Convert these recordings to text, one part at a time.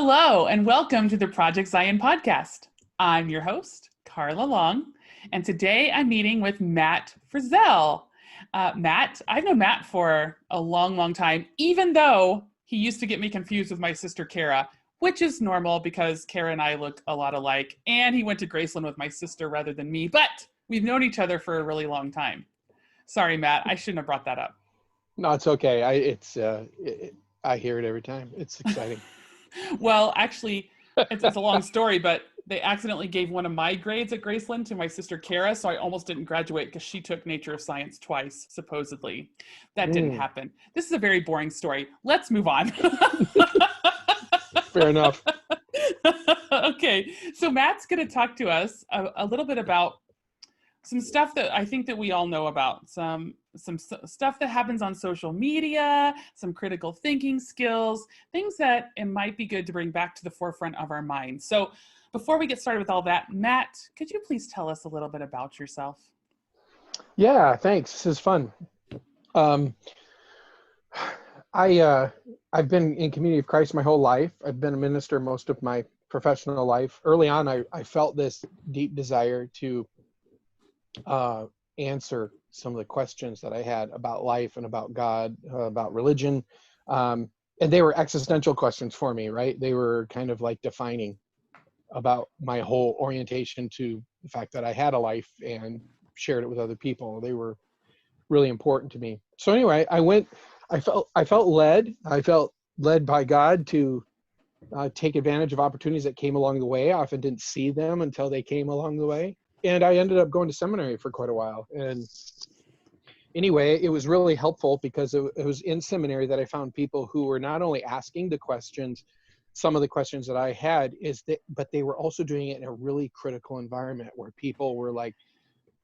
Hello, and welcome to the Project Zion podcast. I'm your host, Carla Long, and today I'm meeting with Matt Frizzell. Matt, I've known Matt for a long, long time, even though he used to get me confused with my sister, Kara, which is normal because Kara and I look a lot alike, and he went to Graceland with my sister rather than me, but we've known each other for a really long time. Sorry, Matt, I shouldn't have brought that up. No, it's okay. I hear it every time. It's exciting. Well, actually, it's a long story, but they accidentally gave one of my grades at Graceland to my sister Kara, so I almost didn't graduate because she took Nature of Science twice, supposedly. That didn't happen. This is a very boring story. Let's move on. Fair enough. Okay, so Matt's going to talk to us a little bit about some stuff that I think that we all know about, some stuff that happens on social media, some critical thinking skills, things that it might be good to bring back to the forefront of our minds. So before we get started with all that, Matt, could you please tell us a little bit about yourself? Yeah, thanks. This is fun. I've been in Community of Christ my whole life. I've been a minister most of my professional life. Early on, I felt this deep desire to answer some of the questions that I had about life and about God, about religion. And they were existential questions for me, right? They were kind of like defining about my whole orientation to the fact that I had a life and shared it with other people. They were really important to me. So anyway, I felt led by God to take advantage of opportunities that came along the way. I often didn't see them until they came along the way. And I ended up going to seminary for quite a while. And anyway, it was really helpful because it was in seminary that I found people who were not only asking the questions, some of the questions that I had, but they were also doing it in a really critical environment where people were like,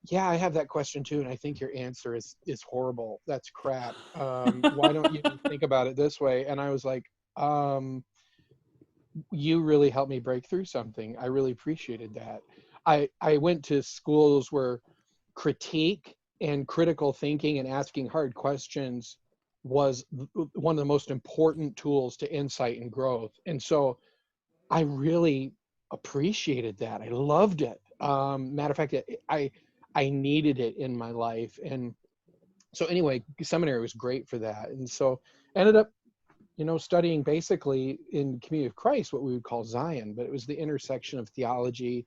yeah, I have that question too, and I think your answer is horrible. That's crap. Why don't you think about it this way? And I was like, you really helped me break through something. I really appreciated that. I went to schools where critique and critical thinking and asking hard questions was one of the most important tools to insight and growth. And so I really appreciated that. I loved it. Matter of fact, I needed it in my life. And so anyway, seminary was great for that. And so ended up, studying basically in Community of Christ, what we would call Zion, but it was the intersection of theology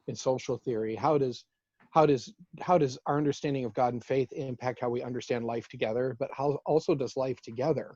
and social theory. How does our understanding of God and faith impact how we understand life together? But how also does life together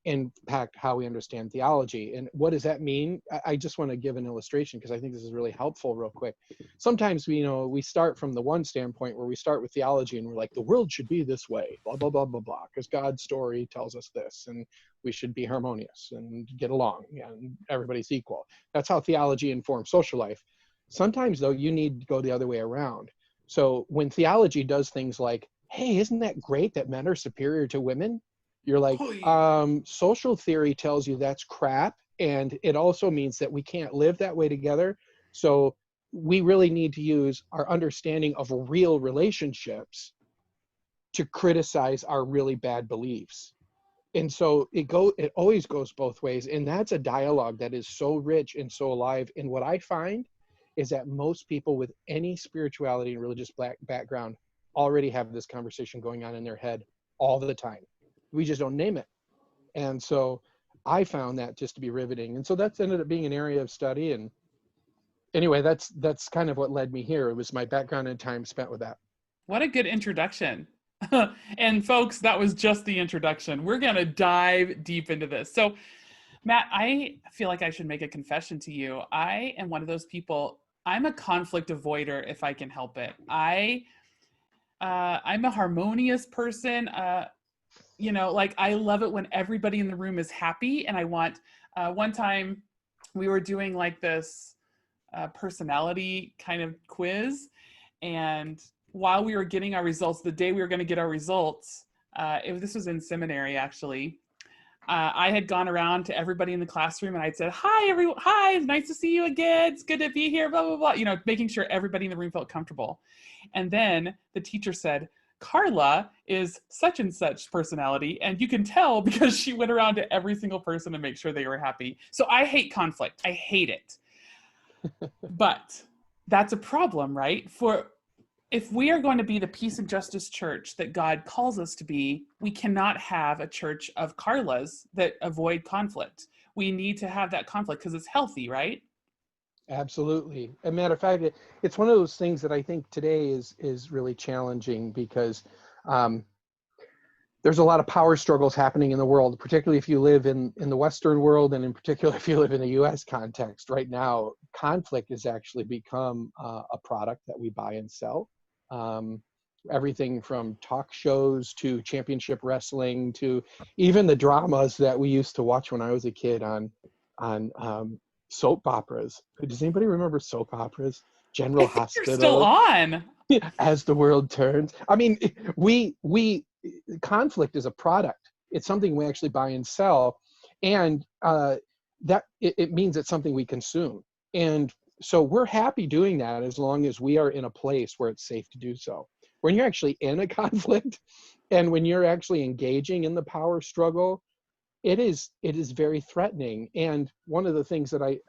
impact how we understand theology? And what does that mean? I just want to give an illustration because I think this is really helpful real quick. Sometimes we start from the one standpoint where we start with theology and we're like, the world should be this way, blah, blah, blah, blah, blah, because God's story tells us this, and we should be harmonious and get along and everybody's equal. That's how theology informs social life. Sometimes though, you need to go the other way around. So when theology does things like, hey, isn't that great that men are superior to women? You're like, social theory tells you that's crap. And it also means that we can't live that way together. So we really need to use our understanding of real relationships to criticize our really bad beliefs. And so it always goes both ways. And that's a dialogue that is so rich and so alive. And what I find is that most people with any spirituality and religious background already have this conversation going on in their head all the time. We just don't name it. And so I found that just to be riveting. And so that's ended up being an area of study. And anyway, that's kind of what led me here. It was my background and time spent with that. What a good introduction. And folks, that was just the introduction. We're going to dive deep into this. So Matt, I feel like I should make a confession to you. I am one of those people, I'm a conflict avoider if I can help it. I'm a harmonious person. I love it when everybody in the room is happy. And I want, one time we were doing like this personality kind of quiz. And while we were getting our results, the day we were going to get our results, this was in seminary actually. I had gone around to everybody in the classroom and I'd said, hi, everyone. Hi, it's nice to see you again. It's good to be here, blah, blah, blah. Making sure everybody in the room felt comfortable. And then the teacher said, Carla is such and such personality, and you can tell because she went around to every single person to make sure they were happy. So I hate conflict. I hate it. But that's a problem, right? For if we are going to be the peace and justice church that God calls us to be, we cannot have a church of Carlas that avoid conflict. We need to have that conflict because it's healthy, right? Absolutely. As a matter of fact, it's one of those things that I think today is really challenging because um, there's a lot of power struggles happening in the world, particularly if you live in the Western world, and in particular if you live in the U.S. context. Right now, conflict has actually become a product that we buy and sell. Um, Everything from talk shows to championship wrestling to even the dramas that we used to watch when I was a kid on soap operas. Does anybody remember soap operas? I General think you're still Hospital, on. As the World Turns. I mean, we conflict is a product. It's something we actually buy and sell, and that it means it's something we consume. And so we're happy doing that as long as we are in a place where it's safe to do so. When you're actually in a conflict, and when you're actually engaging in the power struggle, it is very threatening. And one of the things that I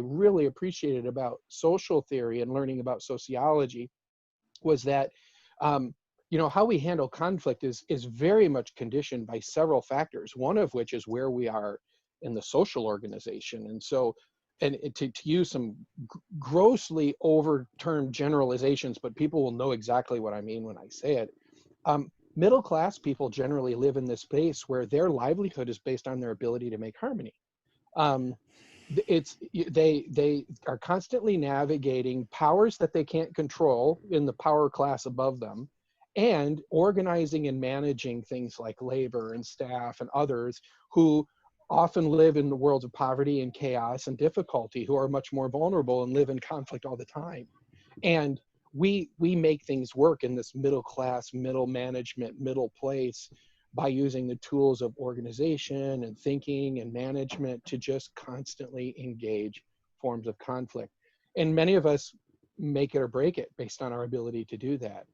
really appreciated about social theory and learning about sociology was that how we handle conflict is very much conditioned by several factors, one of which is where we are in the social organization. And so, and to use some grossly overturned generalizations, but people will know exactly what I mean when I say it. Middle class people generally live in this space where their livelihood is based on their ability to make harmony. Um, they are constantly navigating powers that they can't control in the power class above them, and organizing and managing things like labor and staff and others who often live in the worlds of poverty and chaos and difficulty, who are much more vulnerable and live in conflict all the time. And we make things work in this middle class, middle management, middle place by using the tools of organization and thinking and management to just constantly engage forms of conflict. And many of us make it or break it based on our ability to do that.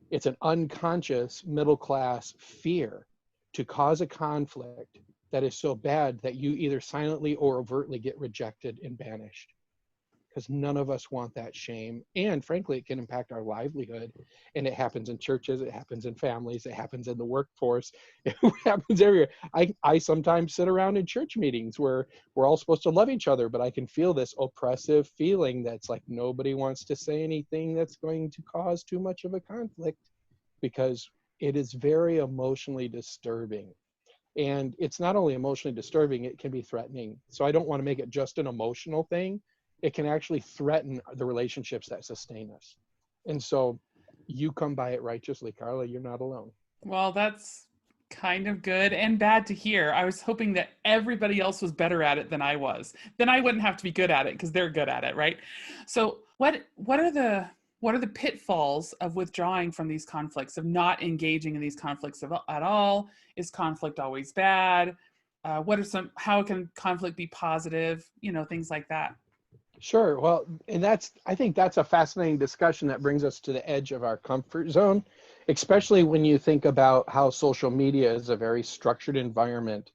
It's an unconscious middle class fear to cause a conflict that is so bad that you either silently or overtly get rejected and banished, because none of us want that shame. And frankly, it can impact our livelihood. And it happens in churches, it happens in families, it happens in the workforce, it happens everywhere. I sometimes sit around in church meetings where we're all supposed to love each other, but I can feel this oppressive feeling that's like nobody wants to say anything that's going to cause too much of a conflict, because it is very emotionally disturbing. And it's not only emotionally disturbing, it can be threatening. So I don't want to make it just an emotional thing. It can actually threaten the relationships that sustain us. And so you come by it righteously, Carla. You're not alone. Well, that's kind of good and bad to hear. I was hoping that everybody else was better at it than I was. Then I wouldn't have to be good at it because they're good at it, right? So what are the pitfalls of withdrawing from these conflicts, of not engaging in these conflicts at all? Is conflict always bad? How can conflict be positive? Things like that. Sure. Well, and I think that's a fascinating discussion that brings us to the edge of our comfort zone, especially when you think about how social media is a very structured environment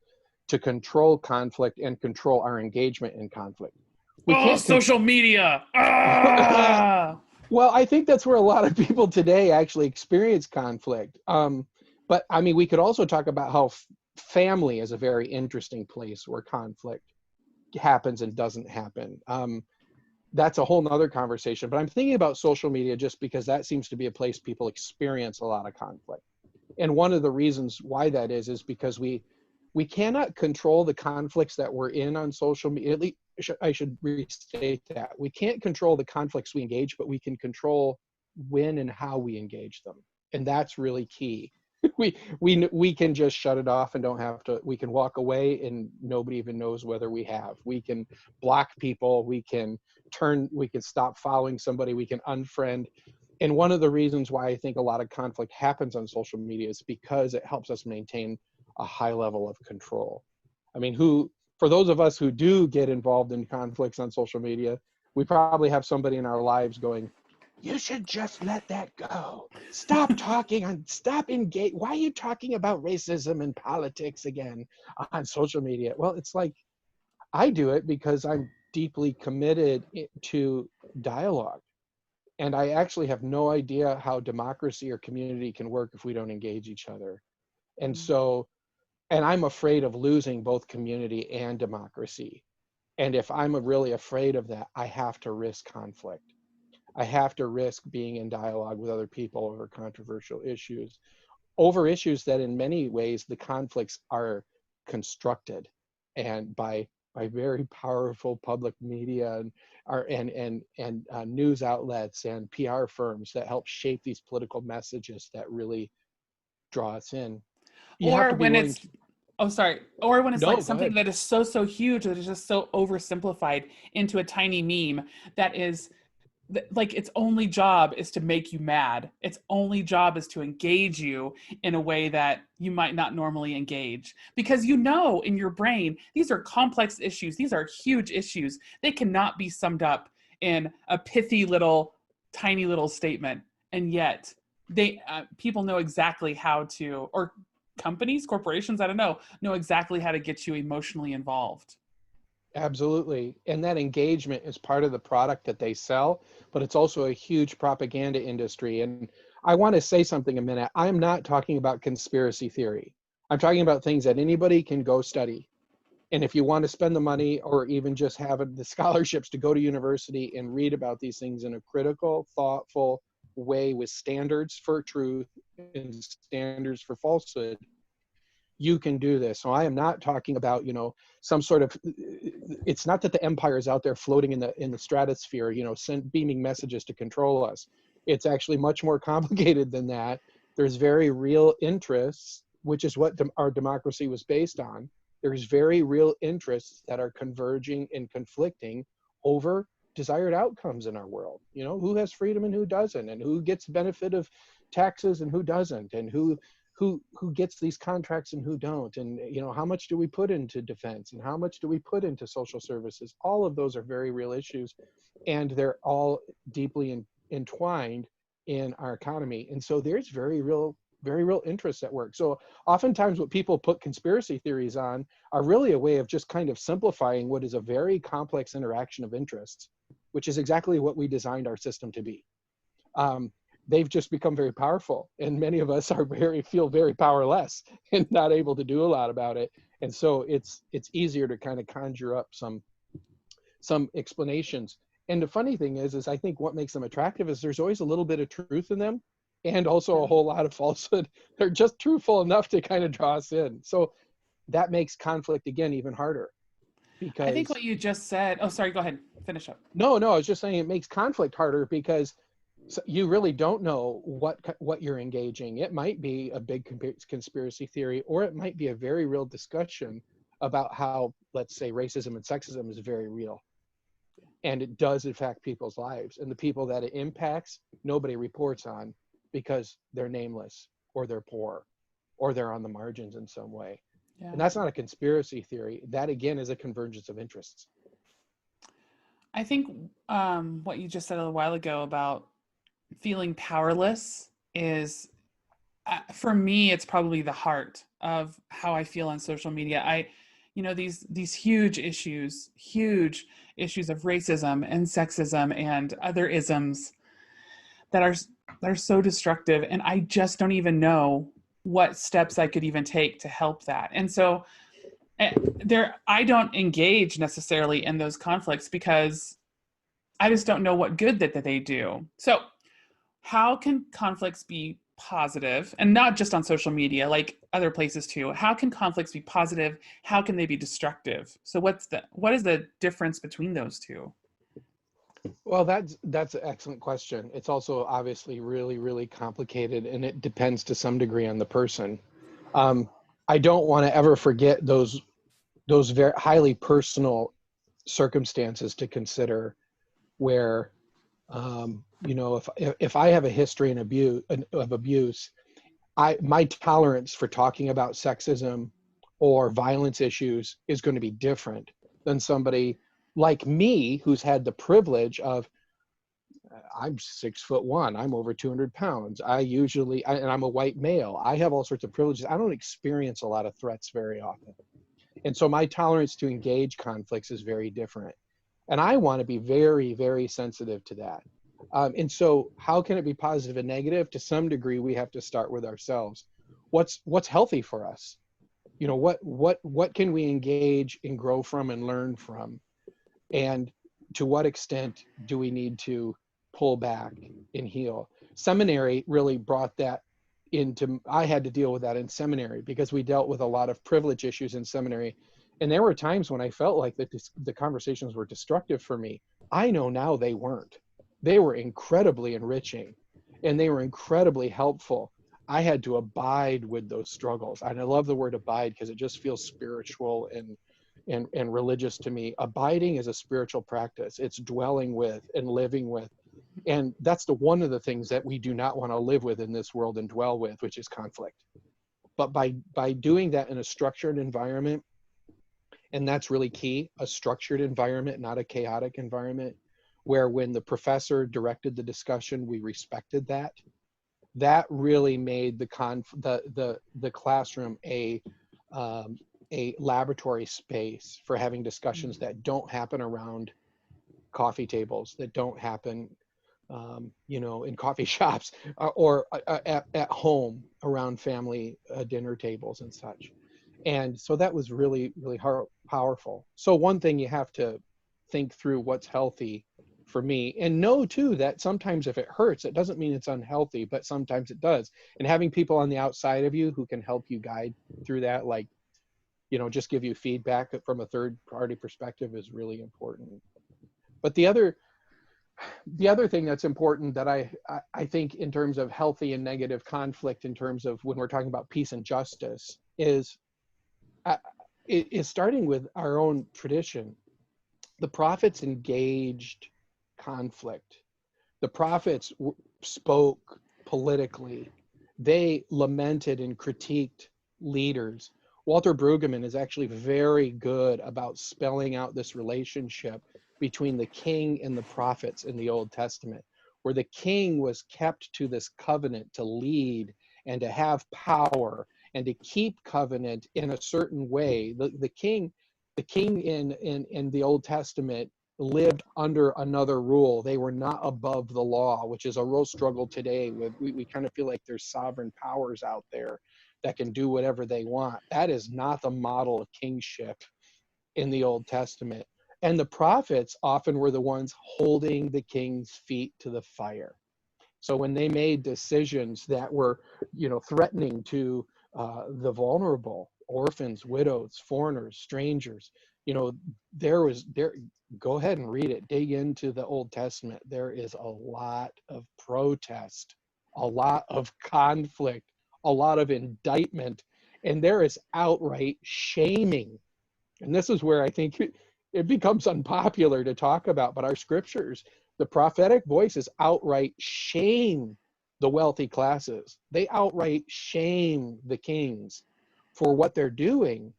to control conflict and control our engagement in conflict. We Oh, can't social media. Ah! Well, I think that's where a lot of people today actually experience conflict. But I mean, we could also talk about how family is a very interesting place where conflict happens and doesn't happen. That's a whole nother conversation. But I'm thinking about social media just because that seems to be a place people experience a lot of conflict. And one of the reasons why that is because we cannot control the conflicts that we're in on social media. At least I should restate that. We can't control the conflicts we engage, but we can control when and how we engage them. And that's really key. We can just shut it off and don't have to. We can walk away and nobody even knows whether we have. We can block people. We can stop following somebody. We can unfriend. And one of the reasons why I think a lot of conflict happens on social media is because it helps us maintain a high level of control. I mean, for those of us who do get involved in conflicts on social media, we probably have somebody in our lives going, you should just let that go. Stop stop engage. Why are you talking about racism and politics again on social media? Well, it's like, I do it because I'm deeply committed to dialogue. And I actually have no idea how democracy or community can work if we don't engage each other. And so, and I'm afraid of losing both community and democracy. And if I'm really afraid of that, I have to risk conflict. I have to risk being in dialogue with other people over controversial issues, over issues that in many ways the conflicts are constructed and by very powerful public media and news outlets and PR firms that help shape these political messages that really draw us in. You have Or to be when willing it's, to. oh, sorry. Or when it's like No, go something ahead. that is so huge that is just so oversimplified into a tiny meme that is like its only job is to make you mad. Its only job is to engage you in a way that you might not normally engage. Because you know in your brain, these are complex issues. These are huge issues. They cannot be summed up in a pithy little, tiny little statement. And yet, people know exactly how to, or companies, corporations, I don't know exactly how to get you emotionally involved. Absolutely. And that engagement is part of the product that they sell, but it's also a huge propaganda industry. And I want to say something a minute. I'm not talking about conspiracy theory. I'm talking about things that anybody can go study. And if you want to spend the money or even just have the scholarships to go to university and read about these things in a critical, thoughtful way with standards for truth and standards for falsehood, you can do this. So I am not talking about, some sort of, it's not that the empire is out there floating in the stratosphere, beaming messages to control us. It's actually much more complicated than that. There's very real interests, which is what our democracy was based on. There's very real interests that are converging and conflicting over desired outcomes in our world. Who has freedom and who doesn't, and who gets benefit of taxes and who doesn't, and who gets these contracts and who don't, and how much do we put into defense and how much do we put into social services. All of those are very real issues, and they're all deeply entwined in our economy. And so there's very real interests at work. So oftentimes what people put conspiracy theories on are really a way of just kind of simplifying what is a very complex interaction of interests, which is exactly what we designed our system to be. They've just become very powerful, and many of us feel very powerless and not able to do a lot about it. And so it's easier to kind of conjure up some explanations. And the funny thing is I think what makes them attractive is there's always a little bit of truth in them, and also a whole lot of falsehood. They're just truthful enough to kind of draw us in. So that makes conflict again even harder, I think because what you just said, oh, sorry, go ahead, finish up. no, I was just saying it makes conflict harder because you really don't know what you're engaging. It might be a big conspiracy theory, or it might be a very real discussion about how, let's say, racism and sexism is very real, and it does affect people's lives. And the people that it impacts, nobody reports on because they're nameless, or they're poor, or they're on the margins in some way. Yeah. And that's not a conspiracy theory. That again is a convergence of interests. I think what you just said a little while ago about feeling powerless is, for me, it's probably the heart of how I feel on social media. These huge issues of racism and sexism and other isms that are so destructive, and I just don't even know what steps I could even take to help that. And so I don't engage necessarily in those conflicts because I just don't know what good that they do. So how can conflicts be positive, and not just on social media, like other places too? How can conflicts be positive? How can they be destructive? So what is the difference between those two? Well, that's an excellent question. It's also obviously really, really complicated, and it depends to some degree on the person. I don't want to ever forget those very highly personal circumstances to consider, where if I have a history of abuse, my tolerance for talking about sexism or violence issues is going to be different than somebody like me who's had the privilege of I'm 6'1". I'm over 200 pounds. And I'm a white male. I have all sorts of privileges. I don't experience a lot of threats very often. And so my tolerance to engage conflicts is very different. And I want to be very, very sensitive to that. And so how can it be positive and negative? To some degree, we have to start with ourselves. What's healthy for us? You know, what can we engage and grow from and learn from? And to what extent do we need to pull back and heal? Seminary really brought that into, I had to deal with that in seminary because we dealt with a lot of privilege issues in seminary. And there were times when I felt like the conversations were destructive for me. I know now they weren't. They were incredibly enriching and they were incredibly helpful. I had to abide with those struggles. And I love the word abide because it just feels spiritual and religious to me. Abiding is a spiritual practice. It's dwelling with and living with. And that's one of the things that we do not want to live with in this world and dwell with, which is conflict. But by doing that in a structured environment, and that's really key, a structured environment, not a chaotic environment, where when the professor directed the discussion, we respected that. That really made the classroom a laboratory space for having discussions that don't happen around coffee tables, that don't happen in coffee shops or at home around family dinner tables and such. And so that was really, really powerful. So one thing you have to think through what's healthy for me, and know too that sometimes if it hurts, it doesn't mean it's unhealthy, but sometimes it does. And having people on the outside of you who can help you guide through that, like, just give you feedback from a third party perspective is really important. But the other thing that's important that I think in terms of healthy and negative conflict, in terms of when we're talking about peace and justice, is starting with our own tradition. The prophets engaged conflict. The prophets spoke politically. They lamented and critiqued leaders. Walter Brueggemann is actually very good about spelling out this relationship between the king and the prophets in the Old Testament, where the king was kept to this covenant to lead and to have power and to keep covenant in a certain way. The king in the Old Testament lived under another rule. They were not above the law, which is a real struggle today. We kind of feel like there's sovereign powers out there that can do whatever they want. That is not the model of kingship in the Old Testament. And the prophets often were the ones holding the king's feet to the fire. So when they made decisions that were, threatening to the vulnerable, orphans, widows, foreigners, strangers, go ahead and read it, dig into the Old Testament. There is a lot of protest, a lot of conflict, a lot of indictment, and there is outright shaming. And this is where I think it becomes unpopular to talk about, but our scriptures, the prophetic voices outright shame the wealthy classes. They outright shame the kings for what they're doing.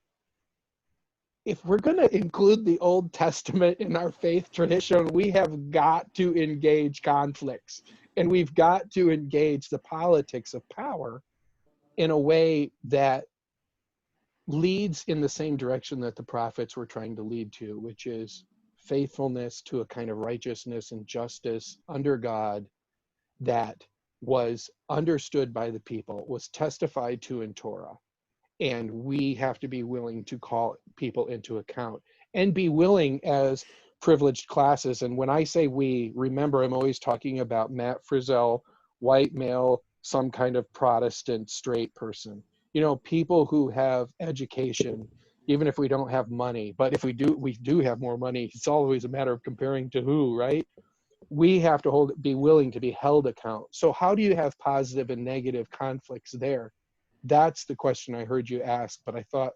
If we're going to include the Old Testament in our faith tradition, we have got to engage conflicts, and we've got to engage the politics of power in a way that leads in the same direction that the prophets were trying to lead to, which is faithfulness to a kind of righteousness and justice under God that was understood by the people, was testified to in Torah. And we have to be willing to call people into account and be willing as privileged classes. And when I say we, remember, I'm always talking about Matt Frizzell, white male, some kind of Protestant straight person. People who have education, even if we don't have money, but if we do have more money, it's always a matter of comparing to who, right? We have to be willing to be held account. So how do you have positive and negative conflicts there? That's the question I heard you ask, but I thought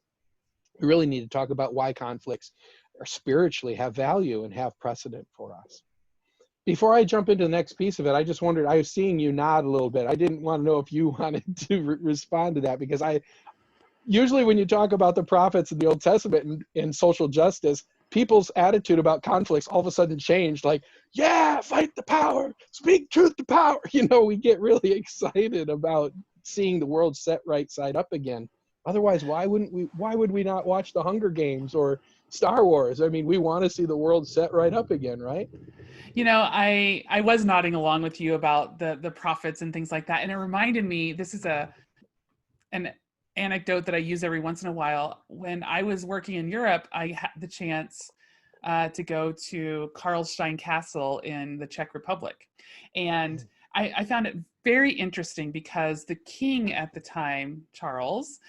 we really need to talk about why conflicts are spiritually have value and have precedent for us. Before I jump into the next piece of it, I just wondered, I was seeing you nod a little bit. I didn't want to know if you wanted to respond to that, because usually when you talk about the prophets in the Old Testament and social justice, people's attitude about conflicts all of a sudden changed, like, yeah, fight the power, speak truth to power. We get really excited about seeing the world set right side up again. Otherwise, why would we not watch the Hunger Games or Star Wars? I mean, we want to see the world set right up again, right? I was nodding along with you about the prophets and things like that, and it reminded me. This is an anecdote that I use every once in a while. When I was working in Europe, I had the chance to go to Karlstein Castle in the Czech Republic, and I found it very interesting because the king at the time, Charles,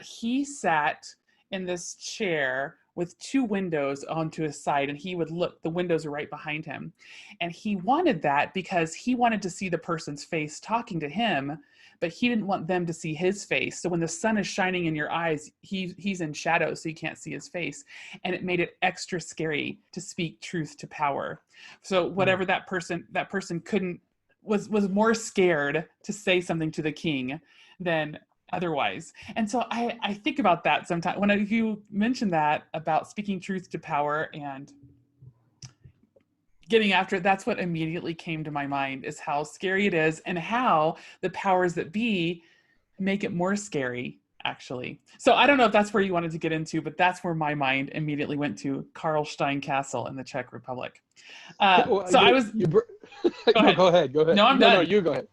he sat in this chair with two windows onto his side, and he would look, the windows are right behind him. And he wanted that because he wanted to see the person's face talking to him, but he didn't want them to see his face. So when the sun is shining in your eyes, he's in shadow, so you can't see his face. And it made it extra scary to speak truth to power. So whatever that person couldn't, was more scared to say something to the king than otherwise. And so I think about that sometimes when you mentioned that about speaking truth to power and getting after it. That's what immediately came to my mind, is how scary it is and how the powers that be make it more scary, actually. So I don't know if that's where you wanted to get into, but that's where my mind immediately went to: Karlstein Castle in the Czech Republic. Well, So I was, go ahead. Go ahead. No, I'm No, done. you go ahead.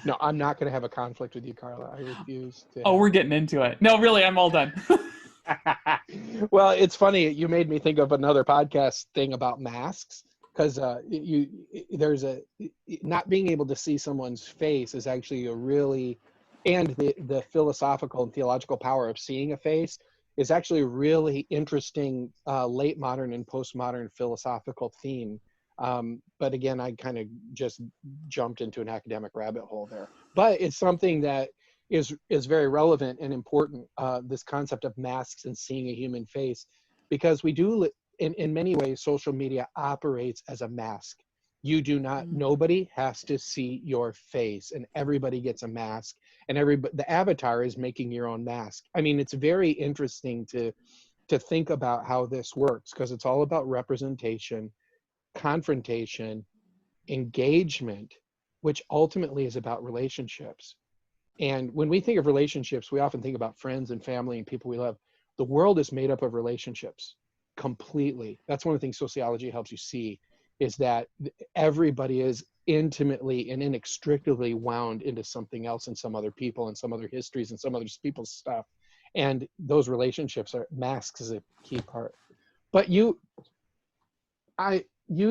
No, I'm not going to have a conflict with you, Carla. I refuse to. Oh, we're getting into it. No, really, I'm all done. Well, it's funny. You made me think of another podcast thing about masks, because there's not being able to see someone's face is actually a really, and the philosophical and theological power of seeing a face is actually a really interesting late modern and postmodern philosophical theme. But again, I kind of just jumped into an academic rabbit hole there. But it's something that is very relevant and important, this concept of masks and seeing a human face, because we do, in many ways, social media operates as a mask. You do not, nobody has to see your face, and everybody gets a mask, and the avatar is making your own mask. I mean, it's very interesting to think about how this works, because it's all about representation, confrontation, engagement, which ultimately is about relationships. And when we think of relationships, we often think about friends and family and people we love. The world is made up of relationships completely. That's one of the things sociology helps you see, is that everybody is intimately and inextricably wound into something else and some other people and some other histories and some other people's stuff. And those relationships are masks as a key part. But you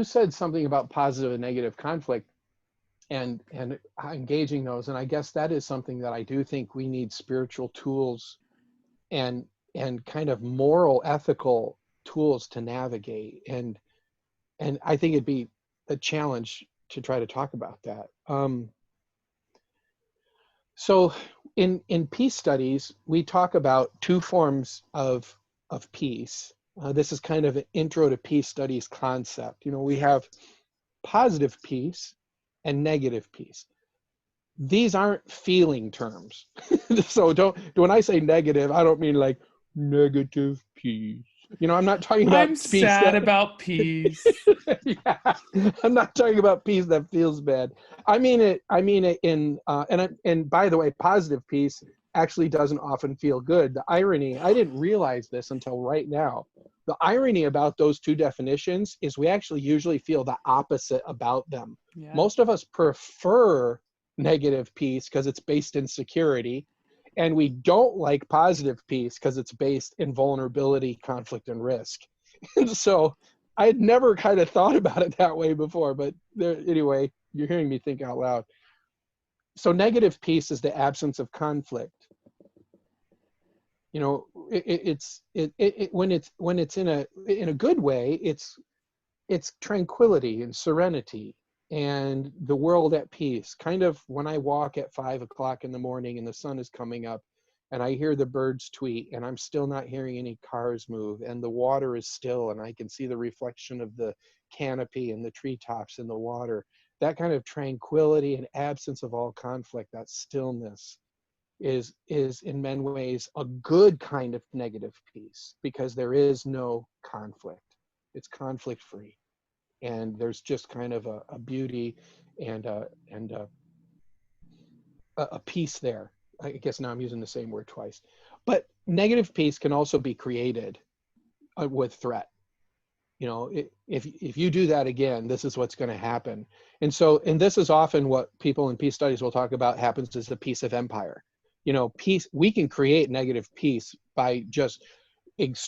said something about positive and negative conflict and engaging those, and I guess that is something that I do think we need spiritual tools and kind of moral, ethical tools to navigate, and I think it'd be a challenge to try to talk about that. So in peace studies, we talk about two forms of peace. This is kind of an intro to peace studies concept. We have positive peace and negative peace. These aren't feeling terms. So when I say negative, I don't mean like negative peace. I'm not talking about I'm peace sad about peace. yeah, I'm not talking about peace that feels bad. I mean it in and by the way, positive peace actually doesn't often feel good. The irony, I didn't realize this until right now. The irony about those two definitions is we actually usually feel the opposite about them. Yeah. Most of us prefer negative peace because it's based in security, and we don't like positive peace because it's based in vulnerability, conflict, and risk. And so I had never kind of thought about it that way before, but anyway, you're hearing me think out loud. So negative peace is the absence of conflict. When it's in a good way, it's tranquility and serenity and the world at peace. Kind of when I walk at 5 o'clock in the morning and the sun is coming up and I hear the birds tweet and I'm still not hearing any cars move and the water is still and I can see the reflection of the canopy and the treetops in the water. That kind of tranquility and absence of all conflict, that stillness, is in many ways a good kind of negative peace, because there is no conflict. It's conflict free. And there's just kind of a beauty and a peace there. I guess now I'm using the same word twice. But negative peace can also be created with threat. You know, if you do that again, this is what's going to happen. And so, and this is often what people in peace studies will talk about happens as the peace of empire. You know, peace, we can create negative peace by just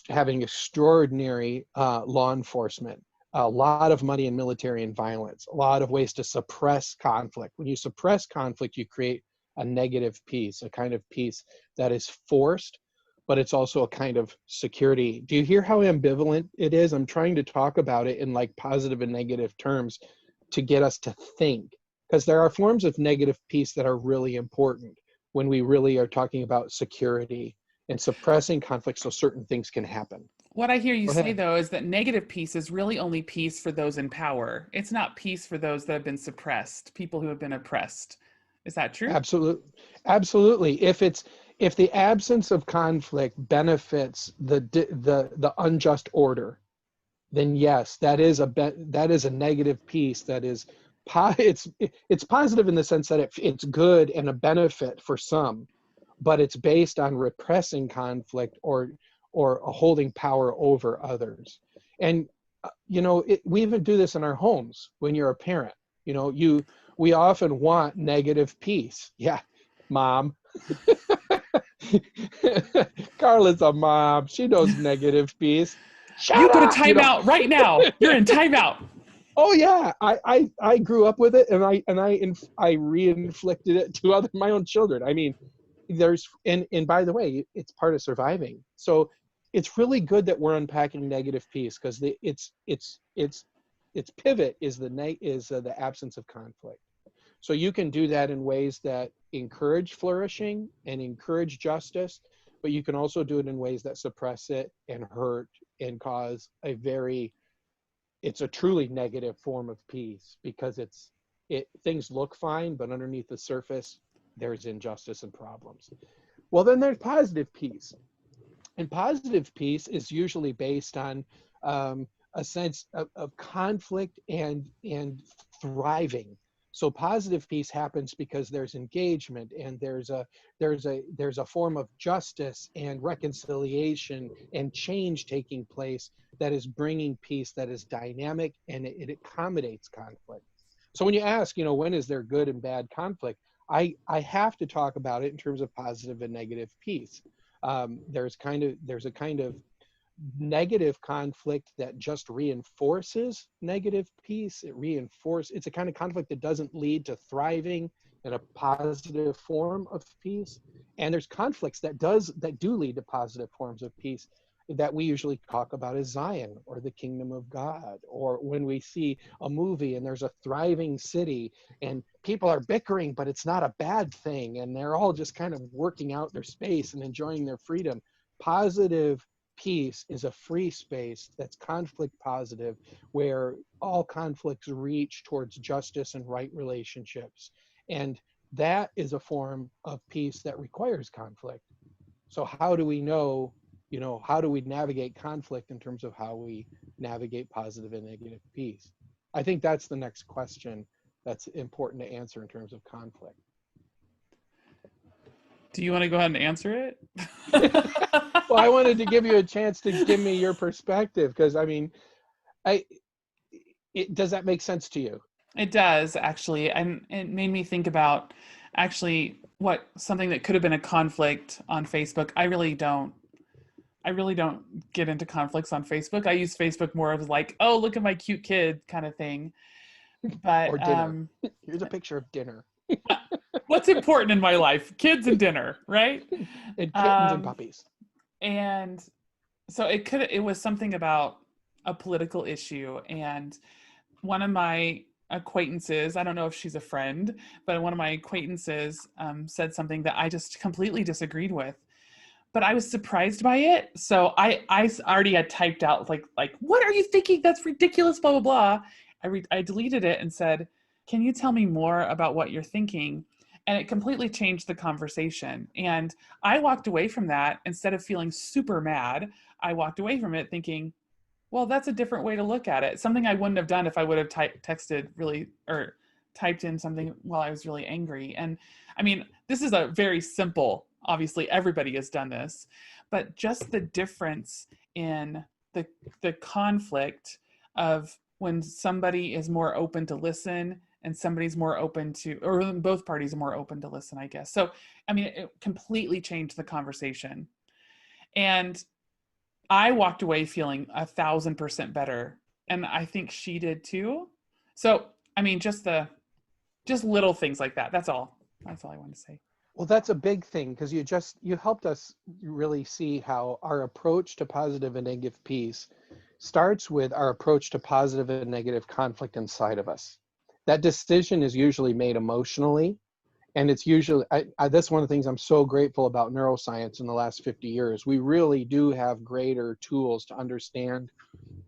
having extraordinary law enforcement, a lot of money in military and violence, a lot of ways to suppress conflict. When you suppress conflict, you create a negative peace, a kind of peace that is forced, but it's also a kind of security. Do you hear how ambivalent it is? I'm trying to talk about it in like positive and negative terms to get us to think, because there are forms of negative peace that are really important when we really are talking about security and suppressing conflict so certain things can happen. What I hear you Go say, ahead. though, is that negative peace is really only peace for those in power. It's not peace for those that have been suppressed, people who have been oppressed. Is that true? Absolutely. Absolutely. If the absence of conflict benefits the unjust order, then yes, that is a negative piece that is it's positive in the sense that it's good and a benefit for some, but it's based on repressing conflict or holding power over others. And you know, we even do this in our homes when you're a parent. You know, we often want negative peace. Yeah, mom. Carla's a mom. She knows negative peace. You Shut go to up, you know. timeout right now. You're in timeout. Oh yeah, I grew up with it, and I re-inflicted it to my own children. I mean, there's and by the way, it's part of surviving. So it's really good that we're unpacking negative peace, because its pivot is the absence of conflict. So you can do that in ways that encourage flourishing and encourage justice, but you can also do it in ways that suppress it and hurt and cause it's a truly negative form of peace, because things look fine, but underneath the surface, there's injustice and problems. Well, then there's positive peace. And positive peace is usually based on a sense of conflict and thriving. So positive peace happens because there's engagement, and there's a form of justice and reconciliation and change taking place that is bringing peace, that is dynamic, and it accommodates conflict. So when you ask, you know, when is there good and bad conflict, I have to talk about it in terms of positive and negative peace. There's a kind of negative conflict that just reinforces negative peace. It's a kind of conflict that doesn't lead to thriving and a positive form of peace. And there's conflicts that do lead to positive forms of peace that we usually talk about as Zion or the kingdom of God, or when we see a movie and there's a thriving city and people are bickering, but it's not a bad thing, and they're all just kind of working out their space and enjoying their freedom. Positive peace is a free space that's conflict positive, where all conflicts reach towards justice and right relationships. And that is a form of peace that requires conflict. So how do we know, you know, how do we navigate conflict in terms of how we navigate positive and negative peace? I think that's the next question that's important to answer in terms of conflict. Do you want to go ahead and answer it? Well, I wanted to give you a chance to give me your perspective, because I mean, does that make sense to you? It does, actually. And it made me think about actually something that could have been a conflict on Facebook. I really don't get into conflicts on Facebook. I use Facebook more of like, oh, look at my cute kid kind of thing. But Or dinner. Here's a picture of dinner. what's important in my life? Kids and dinner, right? And kittens and Um, puppies. and so it was something about a political issue, and one of my acquaintances, I don't know if she's a friend, but one of my acquaintances said something that I just completely disagreed with, but I was surprised by it. So I already had typed out like, what are you thinking? That's ridiculous, blah, blah, blah. I deleted it and said, can you tell me more about what you're thinking? And it completely changed the conversation. And I walked away from that. Instead of feeling super mad, I walked away from it thinking, Well, that's a different way to look at it. Something I wouldn't have done if I would have texted really or typed in something while I was really angry. And I mean, this is a very simple, obviously everybody has done this, but just the difference in the the conflict of when somebody is more open to listen and somebody's more open to, or both parties are more open to listen, I guess. So, I mean, it completely changed the conversation. And I walked away feeling 1,000% better. And I think she did too. So, I mean, just little things like that. That's all. That's all I want to say. Well, that's a big thing, because you helped us really see how our approach to positive and negative peace starts with our approach to positive and negative conflict inside of us. That decision is usually made emotionally, and it's usually that's one of the things I'm so grateful about neuroscience in the last 50 years. We really do have greater tools to understand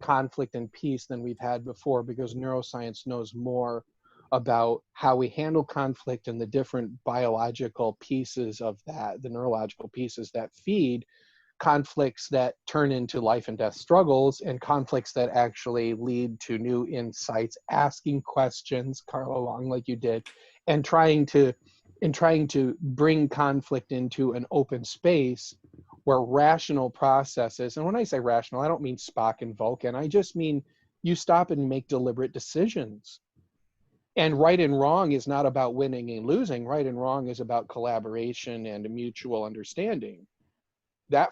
conflict and peace than we've had before, because neuroscience knows more about how we handle conflict and the different biological pieces of that, the neurological pieces that feed conflicts that turn into life and death struggles, and conflicts that actually lead to new insights, asking questions, Carla, along like you did, and trying to bring conflict into an open space where rational processes, and when I say rational, I don't mean Spock and Vulcan, I just mean you stop and make deliberate decisions. And right and wrong is not about winning and losing. Right and wrong is about collaboration and mutual understanding. That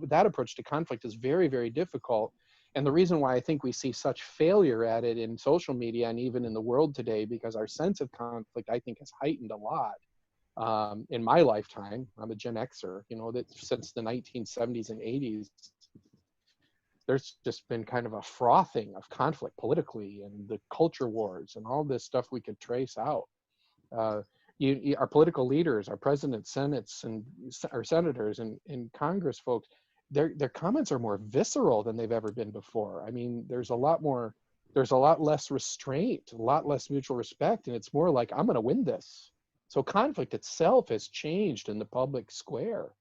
approach to conflict is very, very difficult. And the reason why I think we see such failure at it in social media and even in the world today, because our sense of conflict, I think, has heightened a lot. In my lifetime, I'm a Gen Xer, that since the 1970s and 80s, there's just been kind of a frothing of conflict politically, and the culture wars and all this stuff we could trace out. Our political leaders, our presidents, senates, and our senators and Congress folks, their comments are more visceral than they've ever been before. I mean, there's a lot less restraint, a lot less mutual respect, and it's more like, I'm going to win this. So conflict itself has changed in the public square.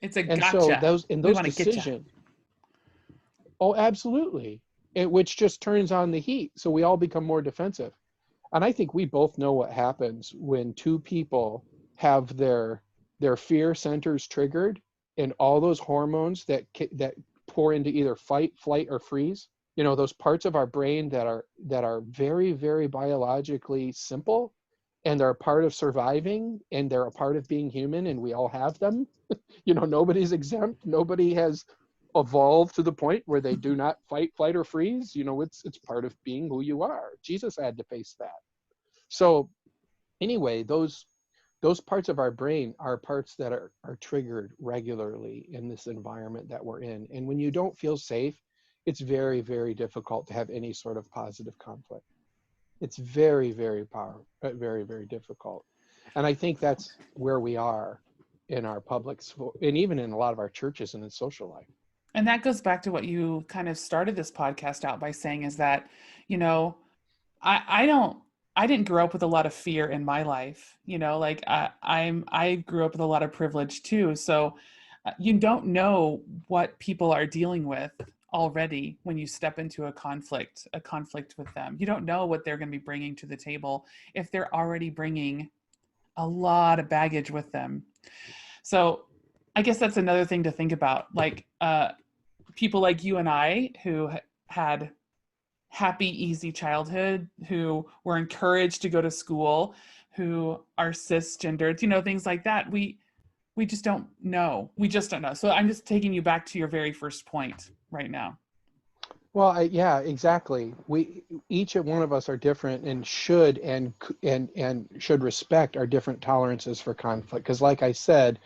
It's a And so gotcha. those decisions, oh, absolutely. Which just turns on the heat. So we all become more defensive. And I think we both know what happens when two people have their fear centers triggered, and all those hormones that pour into either fight, flight, or freeze. Those parts of our brain that are very, very biologically simple, and they're a part of surviving, and they're a part of being human, and we all have them. Nobody's exempt. Nobody has evolved to the point where they do not fight, flight, or freeze. It's part of being who you are. Jesus had to face that. So anyway, those parts of our brain are parts that are triggered regularly in this environment that we're in. And when you don't feel safe, it's very, very difficult to have any sort of positive conflict. It's very, very very, very difficult. And I think that's where we are in our public, and even in a lot of our churches and in social life. And that goes back to what you kind of started this podcast out by saying, is that, I didn't grow up with a lot of fear in my life, like I grew up with a lot of privilege too. So you don't know what people are dealing with already when you step into a conflict with them. You don't know what they're going to be bringing to the table if they're already bringing a lot of baggage with them. So I guess that's another thing to think about. Like people like you and I who had happy, easy childhood, who were encouraged to go to school, who are cisgendered, things like that. We just don't know. We just don't know. So I'm just taking you back to your very first point right now. Well, yeah, exactly. Each one of us are different, and should respect our different tolerances for conflict. Because, like I said,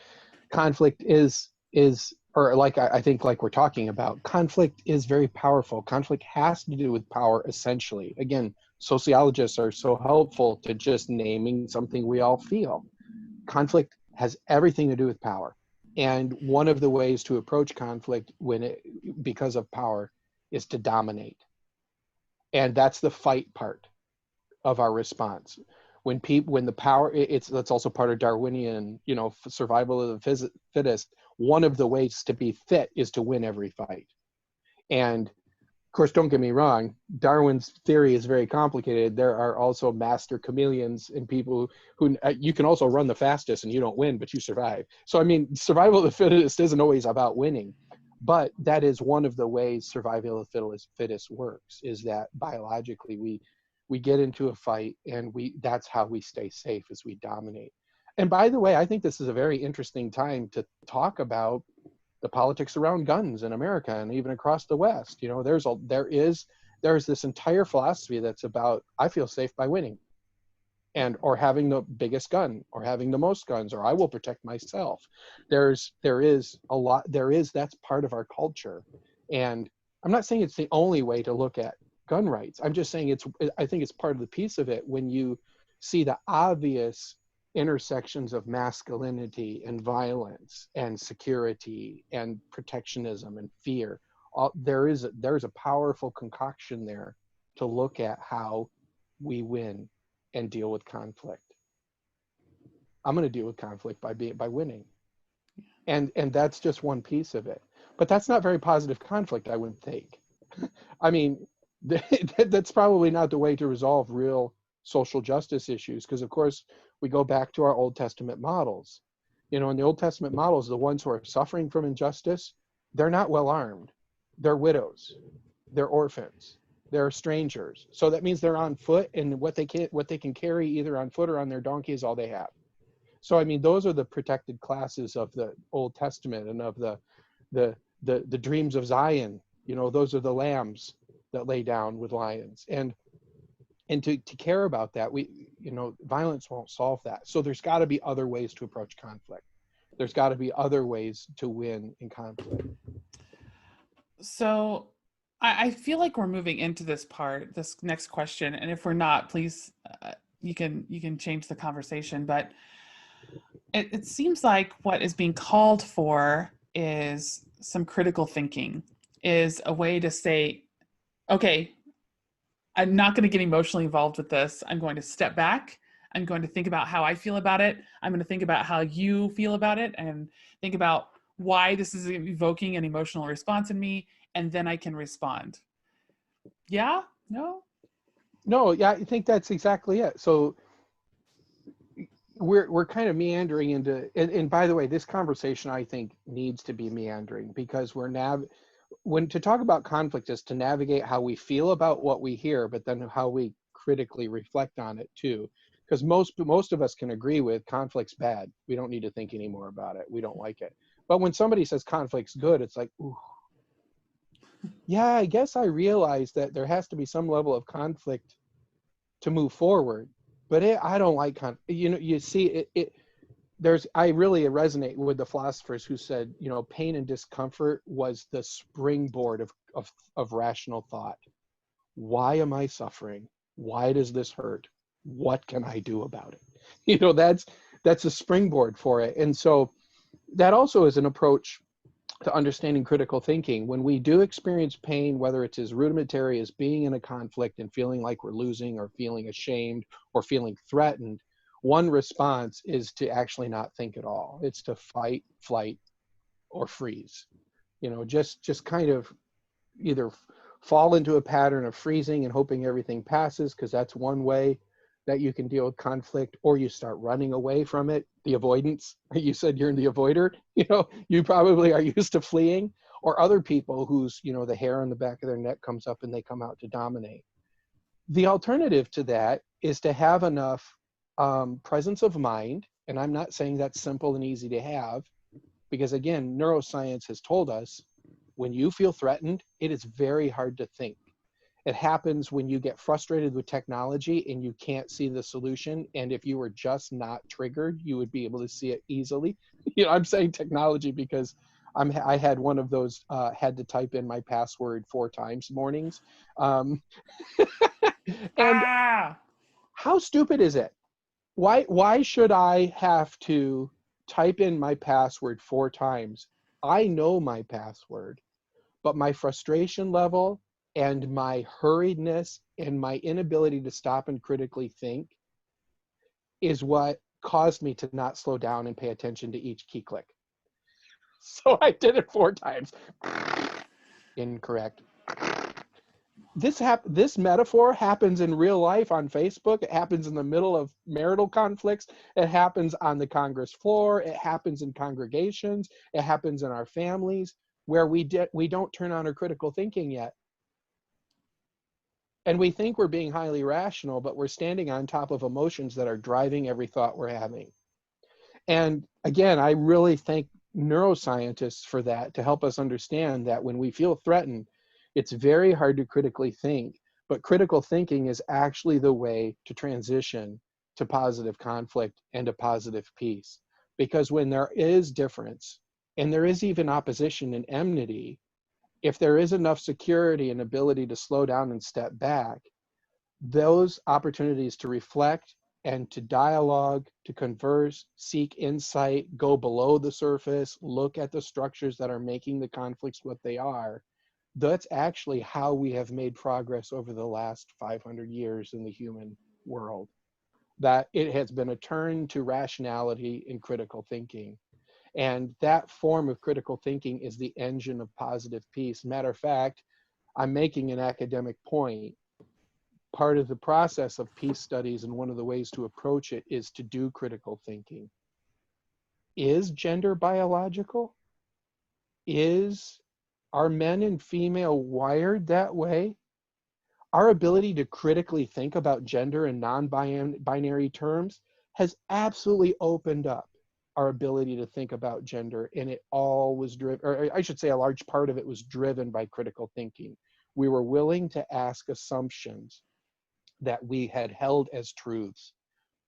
conflict is or like I think like we're talking about, conflict is very powerful. Conflict has to do with power, essentially. Again, sociologists are so helpful to just naming something we all feel. Conflict has everything to do with power. And one of the ways to approach conflict because of power is to dominate. And that's the fight part of our response. When the power, that's also part of Darwinian, survival of the fittest. One of the ways to be fit is to win every fight. And of course, don't get me wrong, Darwin's theory is very complicated. There are also master chameleons and people who you can also run the fastest and you don't win, but you survive. So, I mean, survival of the fittest isn't always about winning, but that is one of the ways survival of the fittest works, is that biologically we get into a fight and that's how we stay safe, as we dominate. And by the way, I think this is a very interesting time to talk about the politics around guns in America and even across the West. You know, there's this entire philosophy that's about, I feel safe by winning, or having the biggest gun, or having the most guns, or I will protect myself. That's part of our culture. And I'm not saying it's the only way to look at gun rights. I'm just saying I think it's part of the piece of it when you see the obvious intersections of masculinity and violence and security and protectionism and fear. There's a powerful concoction there to look at how we win and deal with conflict. I'm going to deal with conflict by winning, and that's just one piece of it. But that's not very positive conflict, I wouldn't think. I mean, that's probably not the way to resolve real social justice issues, because of course we go back to our Old Testament models. You know, in the Old Testament models, the ones who are suffering from injustice, they're not well armed. They're widows, they're orphans, they're strangers. So that means they're on foot, and what they can carry either on foot or on their donkey is all they have. So I mean, those are the protected classes of the Old Testament and of the dreams of Zion. You know, those are the lambs that lay down with lions. And to care about that, violence won't solve that. So there's got to be other ways to approach conflict. There's got to be other ways to win in conflict. So I feel like we're moving into this next question, and if we're not, please, you can change the conversation. But it seems like what is being called for is some critical thinking, is a way to say, okay, I'm not going to get emotionally involved with this. I'm going to step back. I'm going to think about how I feel about it. I'm going to think about how you feel about it, and think about why this is evoking an emotional response in me, and then I can respond. Yeah? No? No, yeah, I think that's exactly it. So we're kind of meandering into, and by the way, this conversation I think needs to be meandering, because when to talk about conflict is to navigate how we feel about what we hear, but then how we critically reflect on it too. Because most of us can agree with conflict's bad. We don't need to think anymore about it. We don't like it. But when somebody says conflict's good, it's like, ooh, yeah, I guess I realize that there has to be some level of conflict to move forward. But I don't like conflict. You know, you see it. I really resonate with the philosophers who said, you know, pain and discomfort was the springboard of rational thought. Why am I suffering? Why does this hurt? What can I do about it? You know, that's a springboard for it. And so that also is an approach to understanding critical thinking. When we do experience pain, whether it's as rudimentary as being in a conflict and feeling like we're losing, or feeling ashamed, or feeling threatened, one response is to actually not think at all. It's to fight, flight, or freeze. You know, just kind of either fall into a pattern of freezing and hoping everything passes, because that's one way that you can deal with conflict, or you start running away from it, the avoidance. You said you're the avoider, you know, you probably are used to fleeing. Or other people whose, you know, the hair on the back of their neck comes up and they come out to dominate. The alternative to that is to have enough presence of mind, and I'm not saying that's simple and easy to have, because again, neuroscience has told us when you feel threatened, it is very hard to think. It happens when you get frustrated with technology and you can't see the solution. And if you were just not triggered, you would be able to see it easily. You know, I'm saying technology because I had one of those had to type in my password 4 times mornings. And how stupid is it? Why should I have to type in my password 4 times? I know my password, but my frustration level and my hurriedness and my inability to stop and critically think is what caused me to not slow down and pay attention to each key click. So I did it 4 times. Incorrect. This metaphor happens in real life on Facebook. It happens in the middle of marital conflicts. It happens on the Congress floor. It happens in congregations. It happens in our families where we don't turn on our critical thinking yet. And we think we're being highly rational, but we're standing on top of emotions that are driving every thought we're having. And again, I really thank neuroscientists for that, to help us understand that when we feel threatened, it's very hard to critically think, but critical thinking is actually the way to transition to positive conflict and to positive peace. Because when there is difference, and there is even opposition and enmity, if there is enough security and ability to slow down and step back, those opportunities to reflect and to dialogue, to converse, seek insight, go below the surface, look at the structures that are making the conflicts what they are, that's actually how we have made progress over the last 500 years in the human world. That it has been a turn to rationality and critical thinking. And that form of critical thinking is the engine of positive peace. Matter of fact, I'm making an academic point. Part of the process of peace studies, and one of the ways to approach it, is to do critical thinking. Is gender biological? Are men and female wired that way? Our ability to critically think about gender in non-binary terms has absolutely opened up our ability to think about gender, and it all was driven, or I should say a large part of it was driven by critical thinking. We were willing to ask assumptions that we had held as truths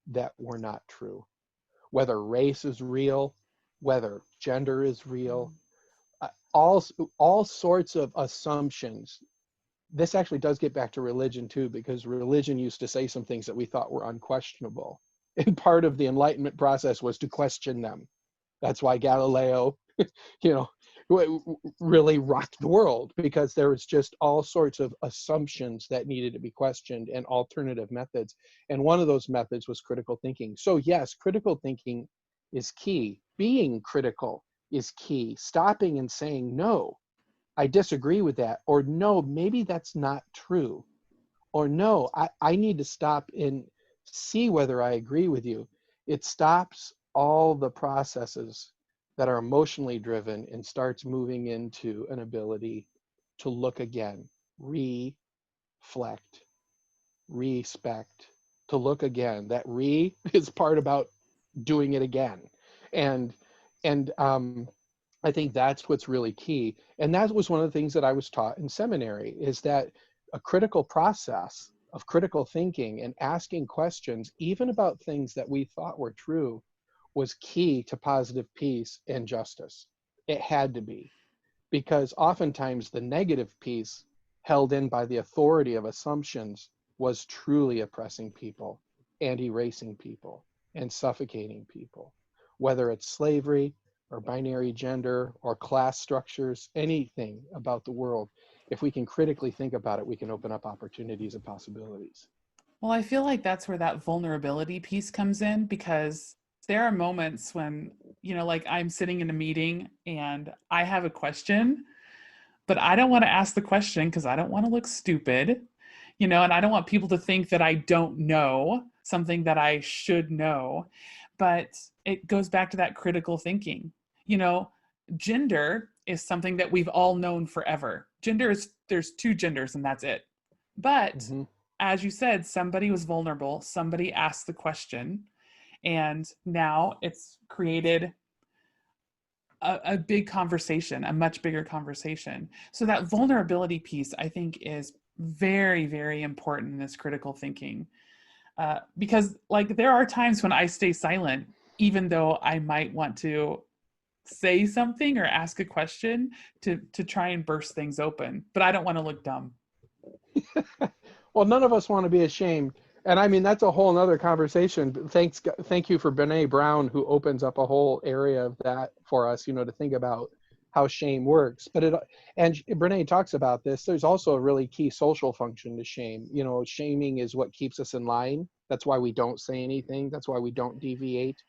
that were not true. Whether race is real, whether gender is real, all sorts of assumptions. This actually does get back to religion too, because religion used to say some things that we thought were unquestionable. And part of the Enlightenment process was to question them. That's why Galileo, really rocked the world, because there was just all sorts of assumptions that needed to be questioned and alternative methods. And one of those methods was critical thinking. So yes, critical thinking is key. Being critical is key. Stopping and saying, no, I disagree with that, or no, maybe that's not true, or no, I need to stop and see whether I agree with you. It stops all the processes that are emotionally driven and starts moving into an ability to look again, reflect, respect, to look again. That is part about doing it again. And I think that's what's really key. And that was one of the things that I was taught in seminary, is that a critical process of critical thinking and asking questions, even about things that we thought were true, was key to positive peace and justice. It had to be, because oftentimes the negative peace held in by the authority of assumptions was truly oppressing people and erasing people and suffocating people, whether it's slavery or binary gender or class structures, anything about the world. If we can critically think about it, we can open up opportunities and possibilities. Well, I feel like that's where that vulnerability piece comes in, because there are moments when, like I'm sitting in a meeting and I have a question, but I don't want to ask the question because I don't want to look stupid, and I don't want people to think that I don't know something that I should know. But it goes back to that critical thinking. Gender is something that we've all known forever. There's two genders and that's it. But as you said, somebody was vulnerable, somebody asked the question, and now it's created a big conversation, a much bigger conversation. So that vulnerability piece, I think, is very, very important in this critical thinking. Because there are times when I stay silent, even though I might want to say something or ask a question to try and burst things open, but I don't want to look dumb. Well, none of us want to be ashamed. And I mean, that's a whole nother conversation. Thank you for Brene Brown, who opens up a whole area of that for us, to think about how shame works. And Brene talks about this. There's also a really key social function to shame. Shaming is what keeps us in line. That's why we don't say anything. That's why we don't deviate.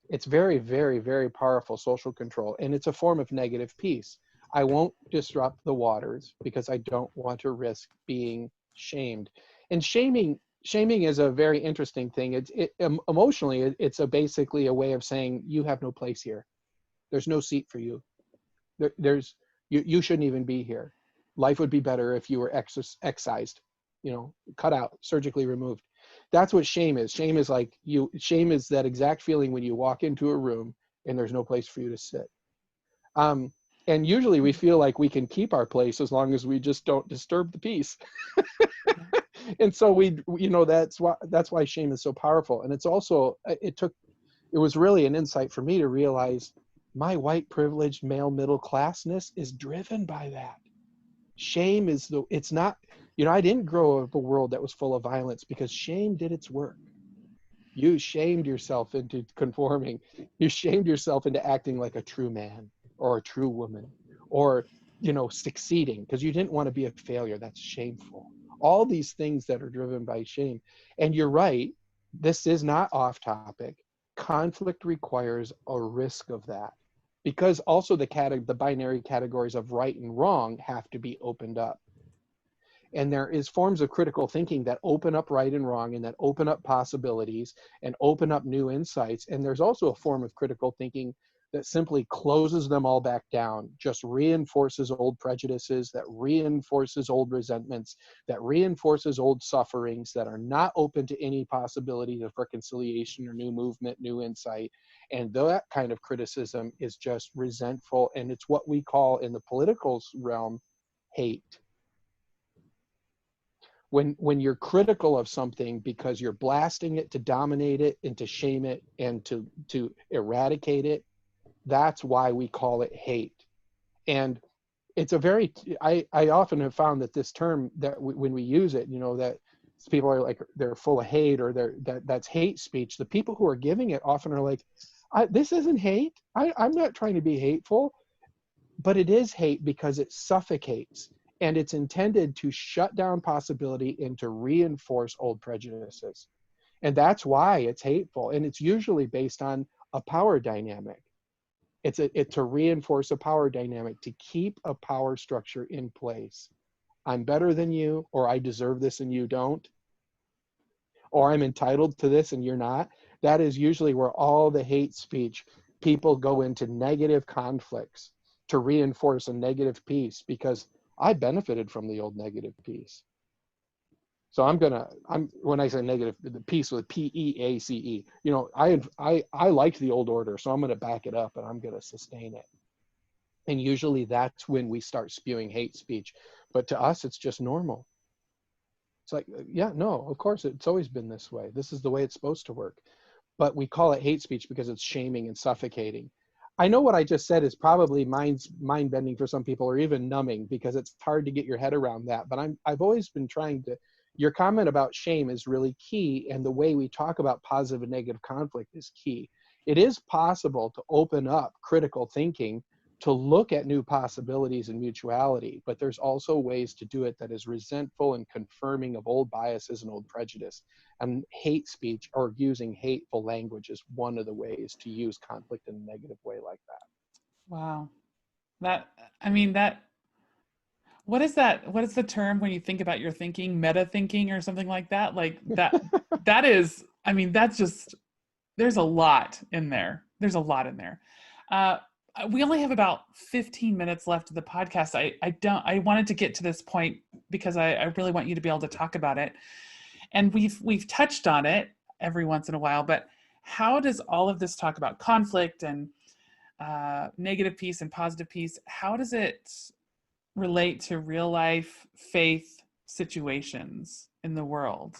It's very, very, very powerful social control. And it's a form of negative peace. I won't disrupt the waters because I don't want to risk being shamed. And shaming is a very interesting thing. Emotionally, it's basically a way of saying you have no place here. There's no seat for you. You shouldn't even be here. Life would be better if you were excised, cut out, surgically removed. That's what shame is. Shame is that exact feeling when you walk into a room and there's no place for you to sit. And usually we feel like we can keep our place as long as we just don't disturb the peace. And so that's why shame is so powerful. And it's also, it was really an insight for me to realize my white privileged male middle classness is driven by that. Shame it's not, I didn't grow up a world that was full of violence because shame did its work. You shamed yourself into conforming. You shamed yourself into acting like a true man or a true woman, or, succeeding because you didn't want to be a failure. That's shameful. All these things that are driven by shame. And you're right, this is not off topic. Conflict requires a risk of that, because also the binary categories of right and wrong have to be opened up. And there is forms of critical thinking that open up right and wrong, and that open up possibilities and open up new insights. And there's also a form of critical thinking that simply closes them all back down, just reinforces old prejudices, that reinforces old resentments, that reinforces old sufferings, that are not open to any possibility of reconciliation or new movement, new insight. And that kind of criticism is just resentful. And it's what we call in the political realm, hate. When you're critical of something because you're blasting it to dominate it and to shame it and to eradicate it, that's why we call it hate. And it's I often have found that this term, that when we use it, that people are like, they're full of hate, or that's hate speech. The people who are giving it often are like, this isn't hate. I'm not trying to be hateful. But it is hate because it suffocates, and it's intended to shut down possibility and to reinforce old prejudices. And that's why it's hateful. And it's usually based on a power dynamic. It's to reinforce a power dynamic, to keep a power structure in place. I'm better than you, or I deserve this and you don't, or I'm entitled to this and you're not. That is usually where all the hate speech, people go into negative conflicts to reinforce a negative piece, because I benefited from the old negative piece. So when I say negative, the piece with PEACE, I liked the old order, so I'm going to back it up and I'm going to sustain it. And usually that's when we start spewing hate speech. But to us, it's just normal. It's like, yeah, no, of course, it's always been this way. This is the way it's supposed to work. But we call it hate speech because it's shaming and suffocating. I know what I just said is probably mind-bending for some people, or even numbing, because it's hard to get your head around that. But I've always been trying to. Your comment about shame is really key, and the way we talk about positive and negative conflict is key. It is possible to open up critical thinking to look at new possibilities and mutuality, but there's also ways to do it that is resentful and confirming of old biases and old prejudice. And hate speech, or using hateful language, is one of the ways to use conflict in a negative way like that. Wow. What is that? What is the term when you think about your thinking, meta thinking or something like that? Like that is, that's just, there's a lot in there. There's a lot in there. We only have about 15 minutes left of the podcast. I wanted to get to this point because I really want you to be able to talk about it. And we've touched on it every once in a while, but how does all of this talk about conflict and negative peace and positive peace, how does it relate to real life faith situations in the world?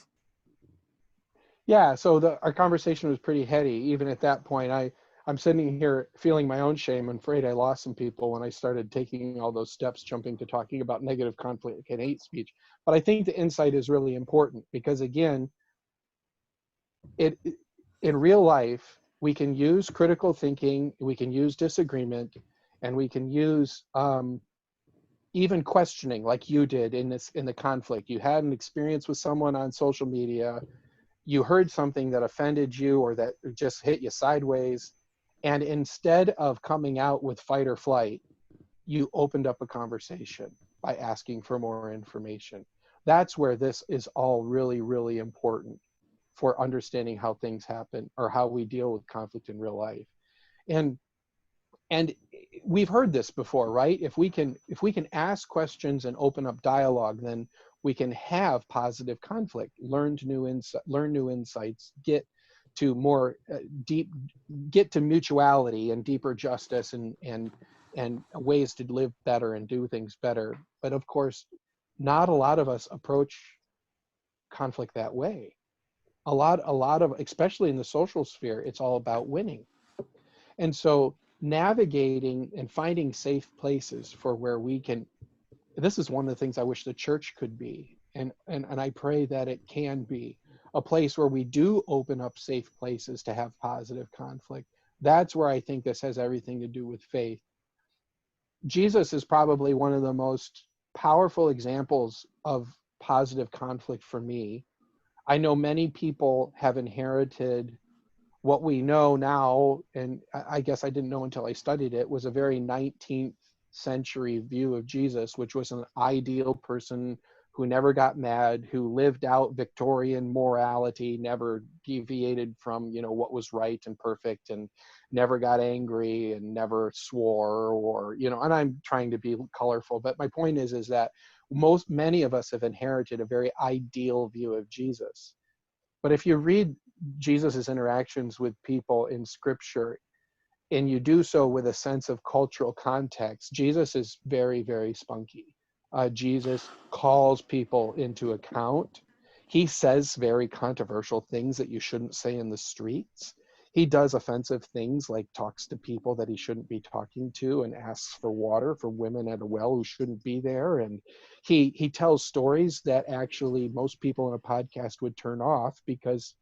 Yeah, so our conversation was pretty heady. Even at that point, I'm sitting here feeling my own shame. I'm afraid I lost some people when I started taking all those steps, jumping to talking about negative conflict and hate speech. But I think the insight is really important because, again, in real life, we can use critical thinking, we can use disagreement, and we can use even questioning, like you did in the conflict. You had an experience with someone on social media, you heard something that offended you or that just hit you sideways, and instead of coming out with fight or flight, you opened up a conversation by asking for more information. That's where this is all really, really important for understanding how things happen or how we deal with conflict in real life. And we've heard this before, right? If we can ask questions and open up dialogue, then we can have positive conflict, learn new insights, get to more get to mutuality and deeper justice and ways to live better and do things better. But of course, not a lot of us approach conflict that way. A lot of, especially in the social sphere, it's all about winning. And so navigating and finding safe places for where we can, this is one of the things I wish the church could be. And I pray that it can be a place where we do open up safe places to have positive conflict. That's where I think this has everything to do with faith. Jesus is probably one of the most powerful examples of positive conflict for me. I know many people have inherited what we know now, and I guess I didn't know until I studied it, was a very 19th century view of Jesus, which was an ideal person who never got mad, who lived out Victorian morality, never deviated from, what was right and perfect, and never got angry and never swore, or, and I'm trying to be colorful, but my point is that many of us have inherited a very ideal view of Jesus. But if you read Jesus's interactions with people in Scripture, and you do so with a sense of cultural context, Jesus is very, very spunky. Jesus calls people into account. He says very controversial things that you shouldn't say in the streets. He does offensive things like talks to people that he shouldn't be talking to and asks for water for women at a well who shouldn't be there. And he tells stories that actually most people in a podcast would turn off because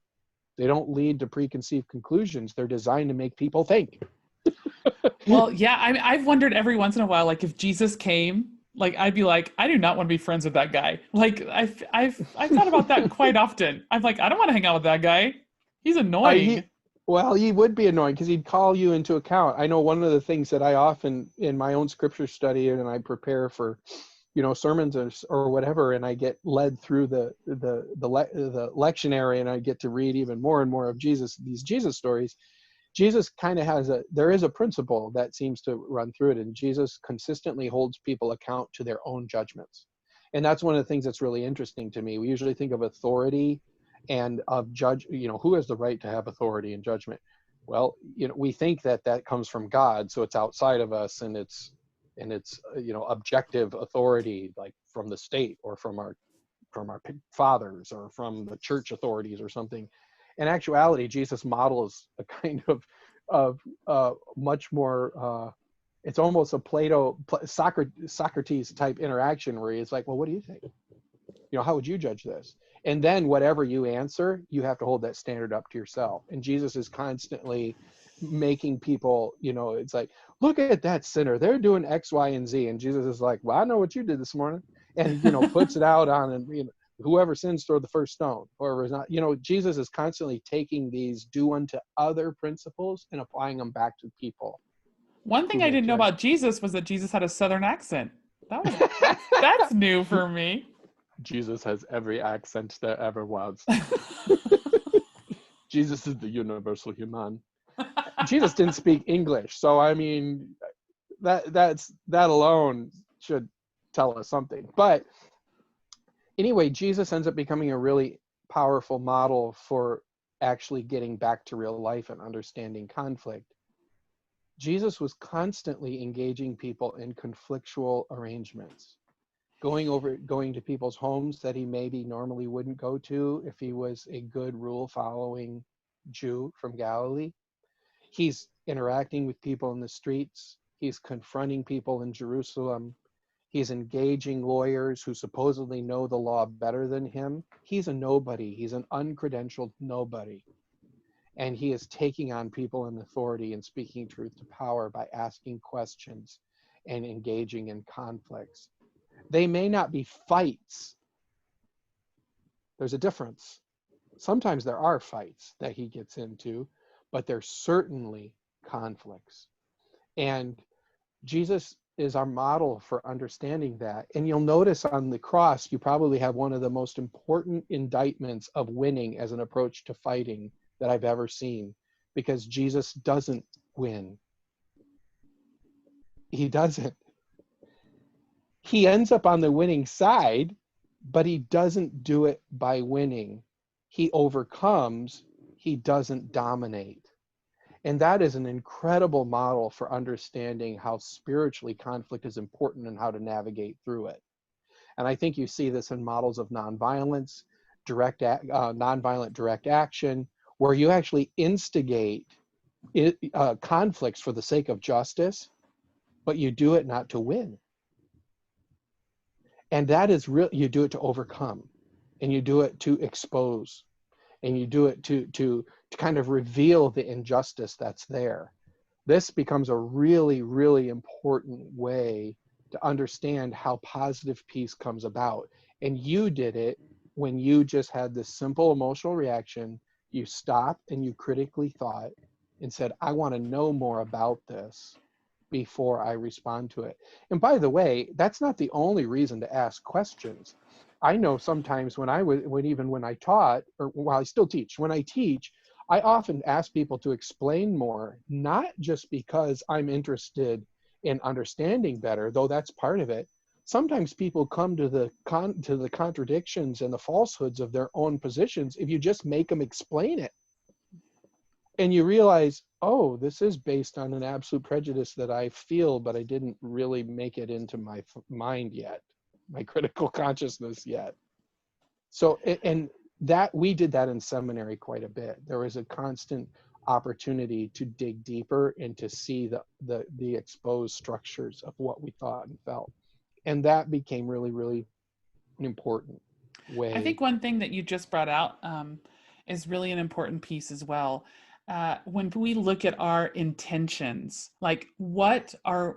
they don't lead to preconceived conclusions. They're designed to make people think. Well, yeah, I've wondered every once in a while, like if Jesus came, like I'd be like, I do not want to be friends with that guy. Like I've thought about that quite often. I'm like, I don't want to hang out with that guy. He's annoying. He would be annoying because he'd call you into account. I know one of the things that I often in my own scripture study, and I prepare for, sermons or whatever, and I get led through the lectionary, and I get to read even more and more of these Jesus stories. Jesus kind of there is a principle that seems to run through it, and Jesus consistently holds people account to their own judgments. And that's one of the things that's really interesting to me. We usually think of authority and of judge, who has the right to have authority and judgment? Well, we think that comes from God, so it's outside of us, and it's objective authority, like from the state or from our fathers or from the church authorities or something. In actuality, Jesus models a kind of much more, it's almost a Socrates type interaction where he's like, well, what do you think? How would you judge this? And then whatever you answer, you have to hold that standard up to yourself. And Jesus is constantly making people, it's like, look at that sinner. They're doing X, Y, and Z. And Jesus is like, well, I know what you did this morning. And, puts it out on, and, whoever sins, throw the first stone. Whoever is not, Jesus is constantly taking these do unto other principles and applying them back to people. One thing I didn't know about Jesus was that Jesus had a Southern accent. That's new for me. Jesus has every accent there ever was. Jesus is the universal human. Jesus didn't speak English, so I mean, that alone should tell us something. But anyway, Jesus ends up becoming a really powerful model for actually getting back to real life and understanding conflict. Jesus was constantly engaging people in conflictual arrangements, going to people's homes that he maybe normally wouldn't go to if he was a good rule-following Jew from Galilee. He's interacting with people in the streets. He's confronting people in Jerusalem. He's engaging lawyers who supposedly know the law better than him. He's a nobody. He's an uncredentialed nobody. And he is taking on people in authority and speaking truth to power by asking questions and engaging in conflicts. They may not be fights. There's a difference. Sometimes there are fights that he gets into, but there's certainly conflicts. And Jesus is our model for understanding that. And you'll notice on the cross, you probably have one of the most important indictments of winning as an approach to fighting that I've ever seen, because Jesus doesn't win. He doesn't. He ends up on the winning side, but he doesn't do it by winning. He overcomes, he doesn't dominate. And that is an incredible model for understanding how spiritually conflict is important and how to navigate through it. And I think you see this in models of nonviolence, nonviolent direct action, where you actually instigate conflicts for the sake of justice, but you do it not to win. And that is real. You do it to overcome, and you do it to expose, and you do it to kind of reveal the injustice that's there. This becomes a really, really important way to understand how positive peace comes about. And you did it when you just had this simple emotional reaction. You stopped and you critically thought and said, I want to know more about this before I respond to it. And by the way, that's not the only reason to ask questions. I know sometimes when I taught, or while I still teach, when I teach, I often ask people to explain more, not just because I'm interested in understanding better, though that's part of it. Sometimes people come to the contradictions and the falsehoods of their own positions if you just make them explain it. And you realize, oh, this is based on an absolute prejudice that I feel, but I didn't really make it into my mind yet, my critical consciousness yet. So, and that we did that in seminary quite a bit. There was a constant opportunity to dig deeper and to see the exposed structures of what we thought and felt. And that became really, really an important way. I think one thing that you just brought out is really an important piece as well. When we look at our intentions, like what are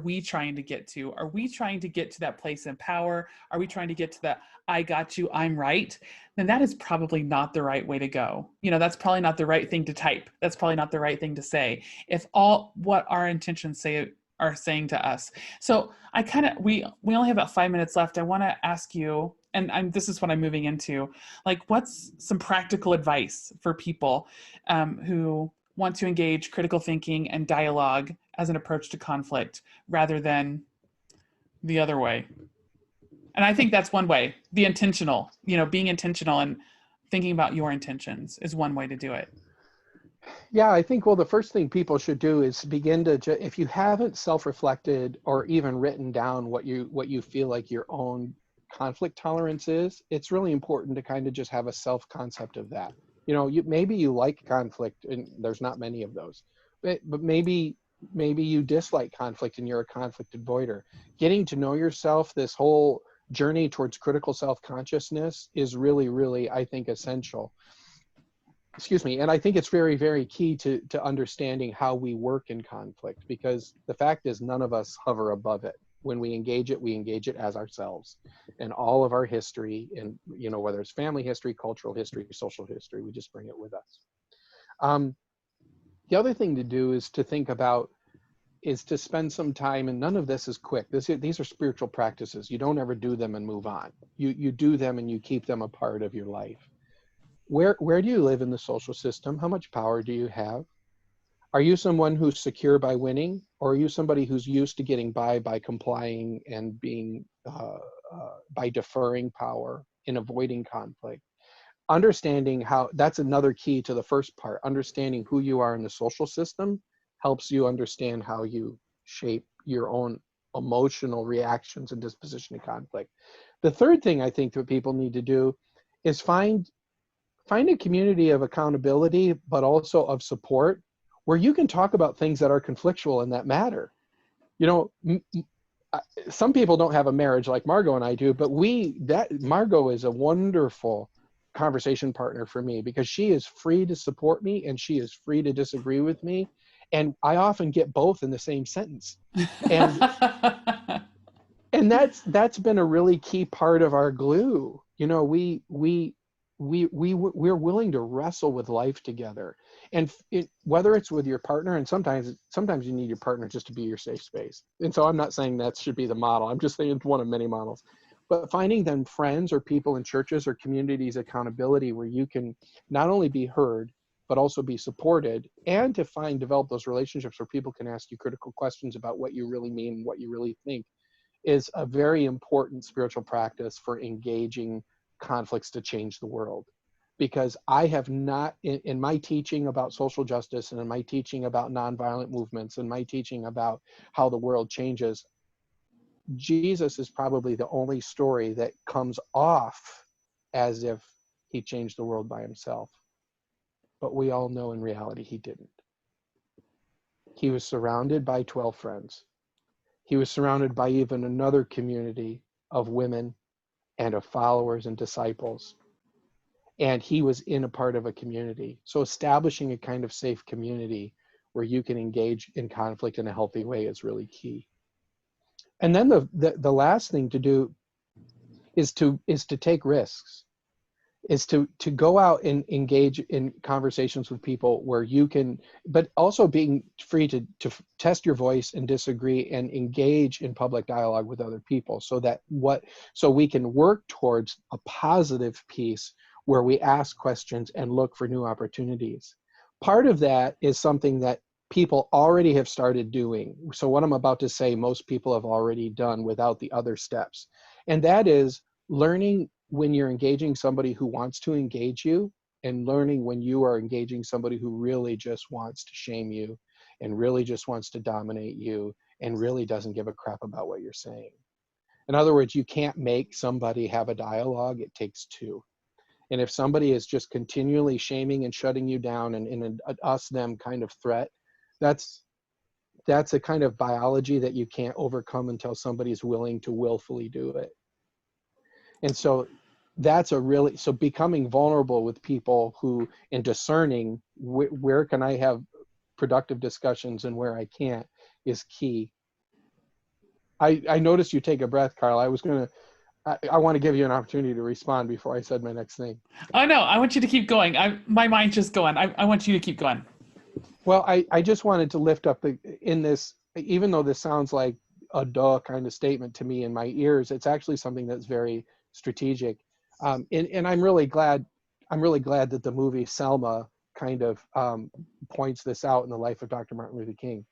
we trying to get to? Are we trying to get to that place in power? Are we trying to get to that I got you, I'm right? Then that is probably not the right way to go. That's probably not the right thing to type. That's probably not the right thing to say. If all what our intentions are saying to us. So we only have about 5 minutes left. I want to ask you, and this is what I'm moving into, like what's some practical advice for people who want to engage critical thinking and dialogue as an approach to conflict rather than the other way? And I think that's one way, the intentional, being intentional and thinking about your intentions is one way to do it. Yeah, I think, well, the first thing people should do is begin to, if you haven't self-reflected or even written down what you feel like your own conflict tolerance is, it's really important to kind of just have a self-concept of that. Maybe you like conflict, and there's not many of those, but maybe you dislike conflict and you're a conflict avoider. Getting to know yourself, this whole journey towards critical self-consciousness is really, really, I think, essential. Excuse me. And I think it's very, very key to understanding how we work in conflict, because the fact is none of us hover above it. When we engage it as ourselves, and all of our history, and whether it's family history, cultural history, social history, we just bring it with us. The other thing to do is to think about, is to spend some time, and none of this is quick. These are spiritual practices. You don't ever do them and move on. You do them and you keep them a part of your life. Where do you live in the social system? How much power do you have? Are you someone who's secure by winning, or are you somebody who's used to getting by complying and being by deferring power and avoiding conflict? Understanding how, that's another key to the first part. Understanding who you are in the social system helps you understand how you shape your own emotional reactions and disposition to conflict. The third thing I think that people need to do is find a community of accountability, but also of support, where you can talk about things that are conflictual and that matter. Some people don't have a marriage like Margot and I do, but Margot is a wonderful conversation partner for me, because she is free to support me and she is free to disagree with me. And I often get both in the same sentence. And and that's been a really key part of our glue. We're willing to wrestle with life together. And whether it's with your partner, and sometimes you need your partner just to be your safe space. And so I'm not saying that should be the model. I'm just saying it's one of many models. But finding then friends or people in churches or communities accountability where you can not only be heard, but also be supported, and to develop those relationships where people can ask you critical questions about what you really mean, what you really think, is a very important spiritual practice for engaging conflicts to change the world. Because I have not, in my teaching about social justice and in my teaching about nonviolent movements and my teaching about how the world changes, Jesus is probably the only story that comes off as if he changed the world by himself. But we all know in reality he didn't. He was surrounded by 12 friends. He was surrounded by even another community of women and of followers and disciples. And he was in a part of a community. So establishing a kind of safe community where you can engage in conflict in a healthy way is really key. And then the last thing to do is to take risks, is to go out and engage in conversations with people where you can, but also being free to test your voice and disagree and engage in public dialogue with other people, so we can work towards a positive peace where we ask questions and look for new opportunities. Part of that is something that people already have started doing. So what I'm about to say, most people have already done without the other steps. And that is learning when you're engaging somebody who wants to engage you, and learning when you are engaging somebody who really just wants to shame you and really just wants to dominate you and really doesn't give a crap about what you're saying. In other words, you can't make somebody have a dialogue, it takes two. And if somebody is just continually shaming and shutting you down and in an us-them kind of threat, that's a kind of biology that you can't overcome until somebody's willing to willfully do it. And so so becoming vulnerable with people who, and discerning where can I have productive discussions and where I can't, is key. I noticed you take a breath, Carla. I want to give you an opportunity to respond before I said my next thing. Oh no, I want you to keep going. My mind's just going. I want you to keep going. Well, I just wanted to lift up in this, even though this sounds like a duh kind of statement to me in my ears, it's actually something that's very strategic. And I'm really glad that the movie Selma kind of points this out in the life of Dr. Martin Luther King.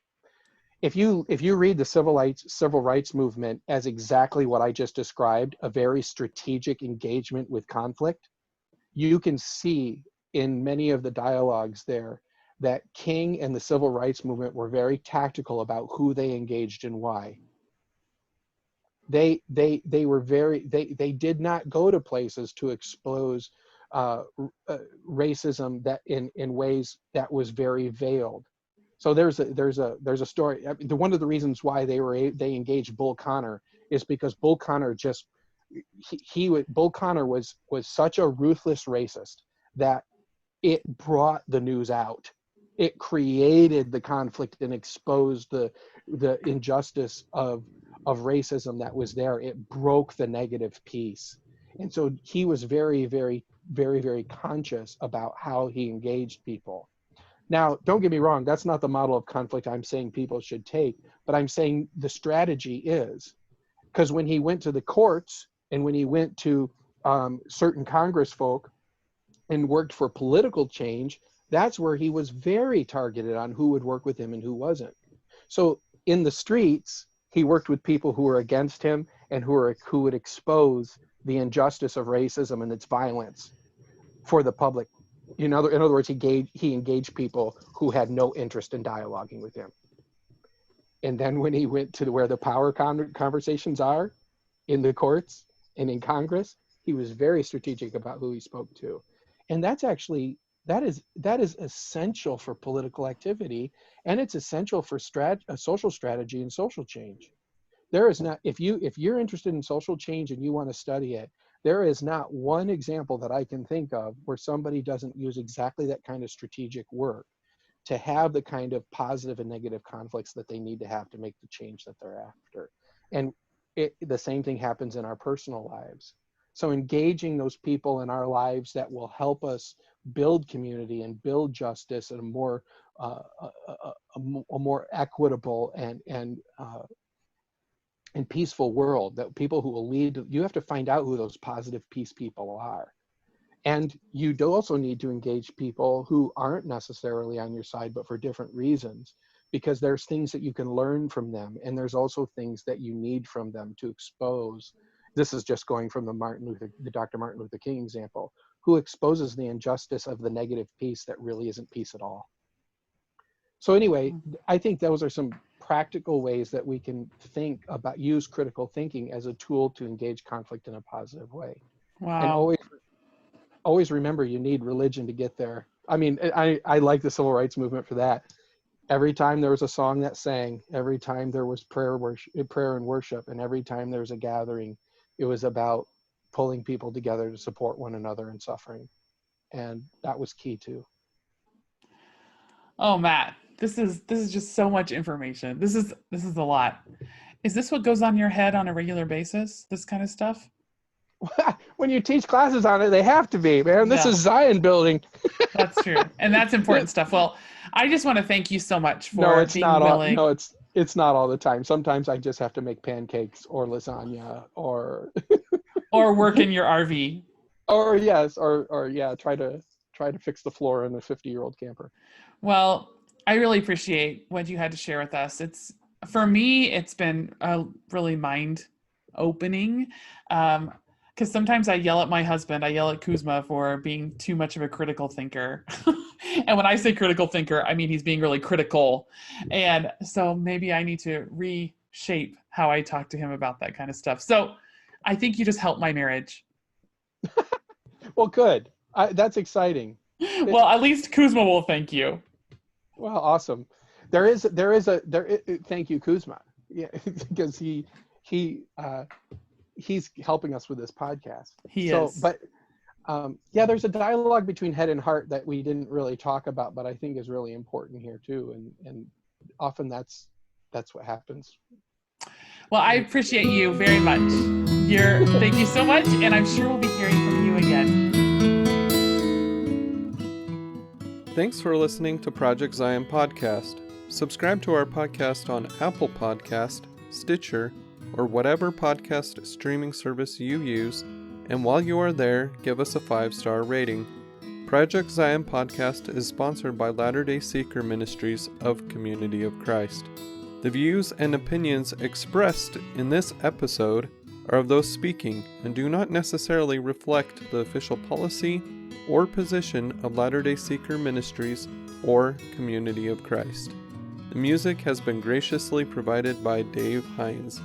If you read the civil rights movement as exactly what I just described, a very strategic engagement with conflict, you can see in many of the dialogues there that King and the civil rights movement were very tactical about who they engaged and why. They did not go to places to expose racism that in ways that was very veiled. So there's a story. One of the reasons why they engaged Bull Connor is because Bull Connor Bull Connor was such a ruthless racist that it brought the news out. It created the conflict and exposed the injustice of racism that was there. It broke the negative piece. And so he was very, very, very, very conscious about how he engaged people. Now, don't get me wrong, that's not the model of conflict I'm saying people should take, but I'm saying the strategy is, because when he went to the courts and when he went to certain Congress folk and worked for political change, that's where he was very targeted on who would work with him and who wasn't. So in the streets, he worked with people who were against him and who would expose the injustice of racism and its violence for the public. In other words, he engaged people who had no interest in dialoguing with him. And then when he went to where the power conversations are, in the courts and in Congress, he was very strategic about who he spoke to. And that is essential for political activity, and it's essential for social strategy and social change. There is not, if you're interested in social change and you want to study it, there is not one example that I can think of where somebody doesn't use exactly that kind of strategic work to have the kind of positive and negative conflicts that they need to have to make the change that they're after. And the same thing happens in our personal lives. So engaging those people in our lives that will help us build community and build justice and a more a more equitable and peaceful world, that people who will lead, you have to find out who those positive peace people are. And you do also need to engage people who aren't necessarily on your side, but for different reasons, because there's things that you can learn from them. And there's also things that you need from them to expose. This is just going from the Dr. Martin Luther King example, who exposes the injustice of the negative peace that really isn't peace at all. So anyway, I think those are some practical ways that we can think about, use critical thinking as a tool to engage conflict in a positive way. Wow. And always remember, you need religion to get there. I mean, I like the civil rights movement for that. Every time there was a song that sang, every time there was prayer and worship, and every time there was a gathering, it was about pulling people together to support one another in suffering. And that was key too. Oh, Matt, this is just so much information. This is a lot. Is this what goes on your head on a regular basis? This kind of stuff? When you teach classes on it, they have to be, man. This is Zion building. That's true. And that's important stuff. Well, I just want to thank you so much for being willing. It's not all the time. Sometimes I just have to make pancakes or lasagna or or work in your RV. Or yes, or try to fix the floor in a 50-year-old camper. Well, I really appreciate what you had to share with us. For me, it's been really mind opening. Because sometimes I yell at my husband, I yell at Kuzma for being too much of a critical thinker. And when I say critical thinker, I mean he's being really critical. And so maybe I need to reshape how I talk to him about that kind of stuff. So I think you just helped my marriage. Well, good. That's exciting. Well, at least Kuzma will thank you. Well, awesome. Thank you, Kuzma. Yeah, because he's helping us with this podcast. He is. But there's a dialogue between head and heart that we didn't really talk about, but I think is really important here too. And often that's what happens. Well, I appreciate you very much. Thank you so much, and I'm sure we'll be hearing from you again. Thanks for listening to Project Zion Podcast. Subscribe to our podcast on Apple Podcast, Stitcher, or whatever podcast streaming service you use, and while you are there, give us a 5-star rating. Project Zion Podcast is sponsored by Latter-day Seeker Ministries of Community of Christ. The views and opinions expressed in this episode are of those speaking and do not necessarily reflect the official policy or position of Latter-day Seeker Ministries or Community of Christ. The music has been graciously provided by Dave Hines.